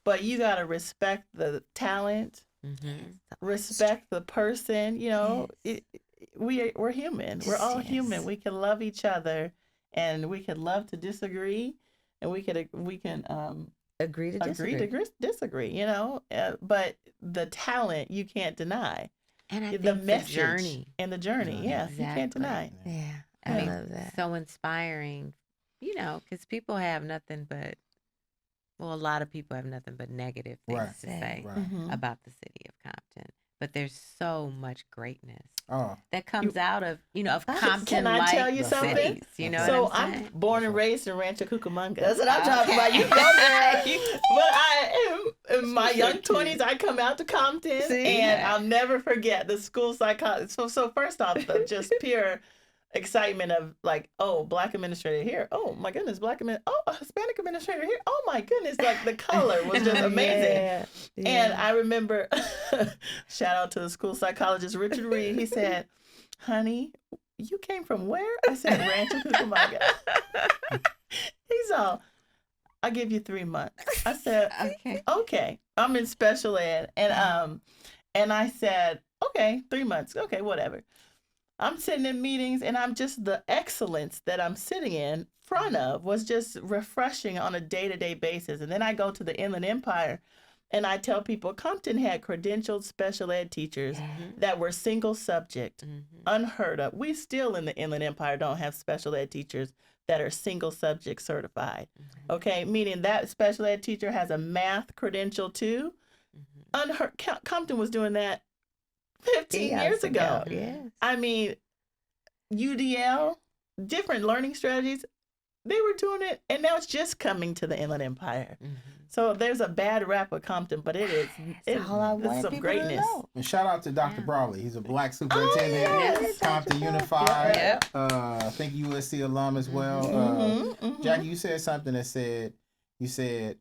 but you gotta respect the talent, respect the person. We're human. We're all human. We can love each other, and we can love to disagree, and we can Agree to disagree. agree to disagree. But the talent you can't deny. And I The think the message journey. and the journey, you can't Exactly. deny. Yeah, I I mean, love that. so inspiring, because people have nothing but, a lot of people have nothing but negative things Right. to say Right. about the city of Compton. But there's so much greatness Oh. that comes out of, of Can Compton. I tell you cities, something? you know So what I'm saying? I'm born and raised in Rancho Cucamonga. That's what I'm talking about. You go there. But I am in my young 20s. I come out to Compton, See? and I'll never forget the school psychologist. So first off, the just pure excitement of like, oh, black administrator here. Oh my goodness, a Hispanic administrator here. Oh my goodness, like the color was just amazing. Yeah. And I remember, shout out to the school psychologist Richard Reed. He said, "Honey, you came from where?" I said, "Rancho Cucamonga." He's all, "I'll give you 3 months." I said, "Okay." I'm in special ed, and I said, "Okay, 3 months. Okay, whatever." I'm sitting in meetings, and I'm just the excellence that I'm sitting in front of was just refreshing on a day-to-day basis. And then I go to the Inland Empire, and I tell people Compton had credentialed special ed teachers that were single subject, unheard of. We still in the Inland Empire don't have special ed teachers that are single subject certified. Okay, meaning that special ed teacher has a math credential too. Unheard. Compton was doing that 15 years ago. Yes. I mean, UDL, different learning strategies, they were doing it, and now it's just coming to the Inland Empire. So there's a bad rap with Compton, but it's all I it's wanted some people to greatness. know. And shout out to Dr. Brawley. He's a black superintendent, yes. Compton Unified. Yep. I think USC alum as well. Jackie, you said something that you said,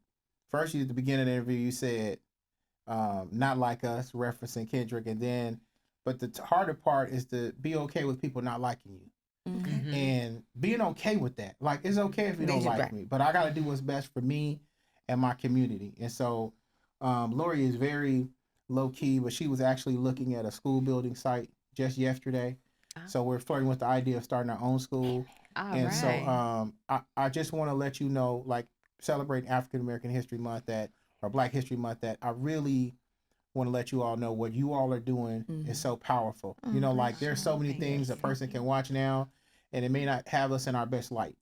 first at the beginning of the interview, you said, not like us, referencing Kendrick, and then, but the harder part is to be okay with people not liking you. And being okay with that. Like, it's okay if you don't like me, but I got to do what's best for me and my community. And so Lori is very low key, but she was actually looking at a school building site just yesterday. So we're flirting with the idea of starting our own school. So I just want to let you know, like, celebrating African American History Month or Black History Month, that I really want to let you all know what you all are doing is so powerful. Like, there's so many things a person can watch now, and it may not have us in our best light.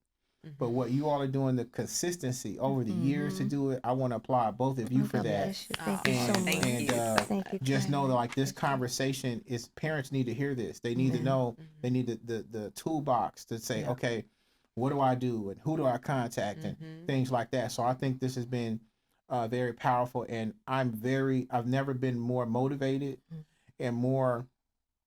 But what you all are doing, the consistency over the years to do it, I want to applaud both of you for God that. bless you. Thank you so And, much. thank you. Thank you. just know that kindly. like this conversation is, parents need to hear this. They need to know, they need the toolbox to say, Yeah. okay, what do I do and who do I contact and things like that. So I think this has been very powerful, and I've never been more motivated and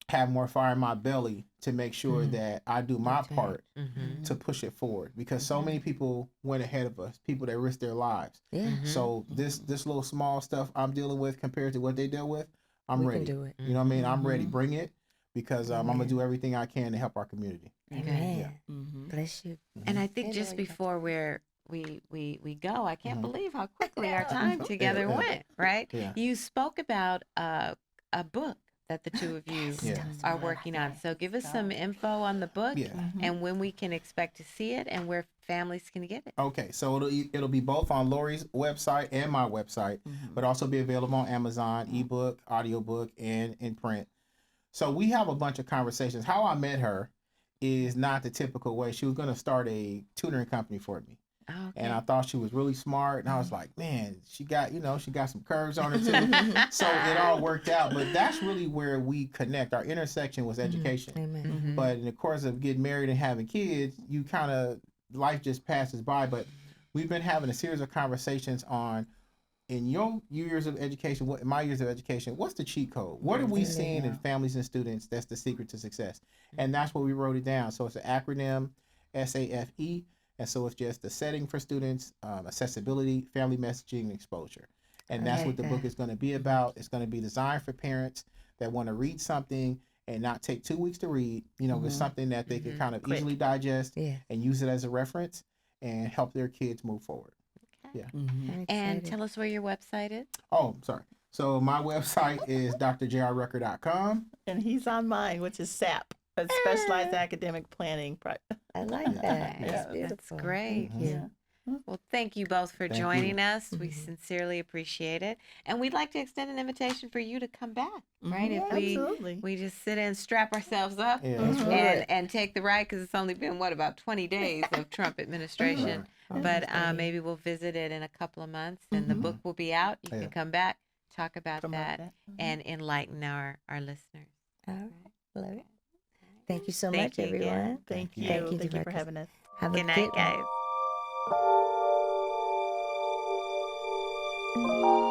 have more fire in my belly to make sure that I do my That's right. part Mm-hmm. to push it forward, because so many people went ahead of us, people that risked their lives. Yeah. So this little small stuff I'm dealing with compared to what they deal with, I'm We ready. can do it. You know what I mean? I'm ready. Bring it, because I'm gonna Amen. do everything I can to help our community. Amen. Yeah. Bless you. And I think Hey, just Lori. before we go, I can't believe how quickly our time together Yeah. went, right? Yeah. You spoke about a book that the two of you Yeah. are working on. So give us some info on the book Yeah. and when we can expect to see it and where families can get it. Okay, so it'll be both on Lori's website and my website, but also be available on Amazon, ebook, audiobook, and in print. So we have a bunch of conversations. How I met her is not the typical way. She was going to start a tutoring company for me. Okay. And I thought she was really smart, and I was like, man, she got some curves on her too. So it all worked out. But that's really where we connect. Our intersection was education. Amen. But in the course of getting married and having kids, you kind of, life just passes by. But we've been having a series of conversations on, in your years of education, in my years of education, what's the cheat code? What are we seeing in families and students that's the secret to success? And that's what we wrote it down. So it's an acronym, SAFE. And so it's just the setting for students, accessibility, family messaging, and exposure. And that's what the book is going to be about. It's going to be designed for parents that want to read something and not take 2 weeks to read. It's something that they can kind of easily digest and use it as a reference and help their kids move forward. Okay. Yeah. I'm And excited. tell us where your website is. Oh, sorry. So my website is drjrucker.com. And he's on mine, which is SAP, a Specialized Academic Planning. I like that. Okay, That's that's beautiful. great. Thank you. Well, thank you both for Thank joining you. us. We sincerely appreciate it. And we'd like to extend an invitation for you to come back, right? If Absolutely. we just sit and strap ourselves up Yeah, that's and take the ride, because it's only been, about 20 days of Trump administration. But maybe we'll visit it in a couple of months, and the book will be out. You can come back, talk about that, and enlighten our listeners. All right. Love it. Thank you so Thank much, you again. everyone. Thank you. Thank you, Thank you for Ruckers. having us. Have a Good night, good one. guys.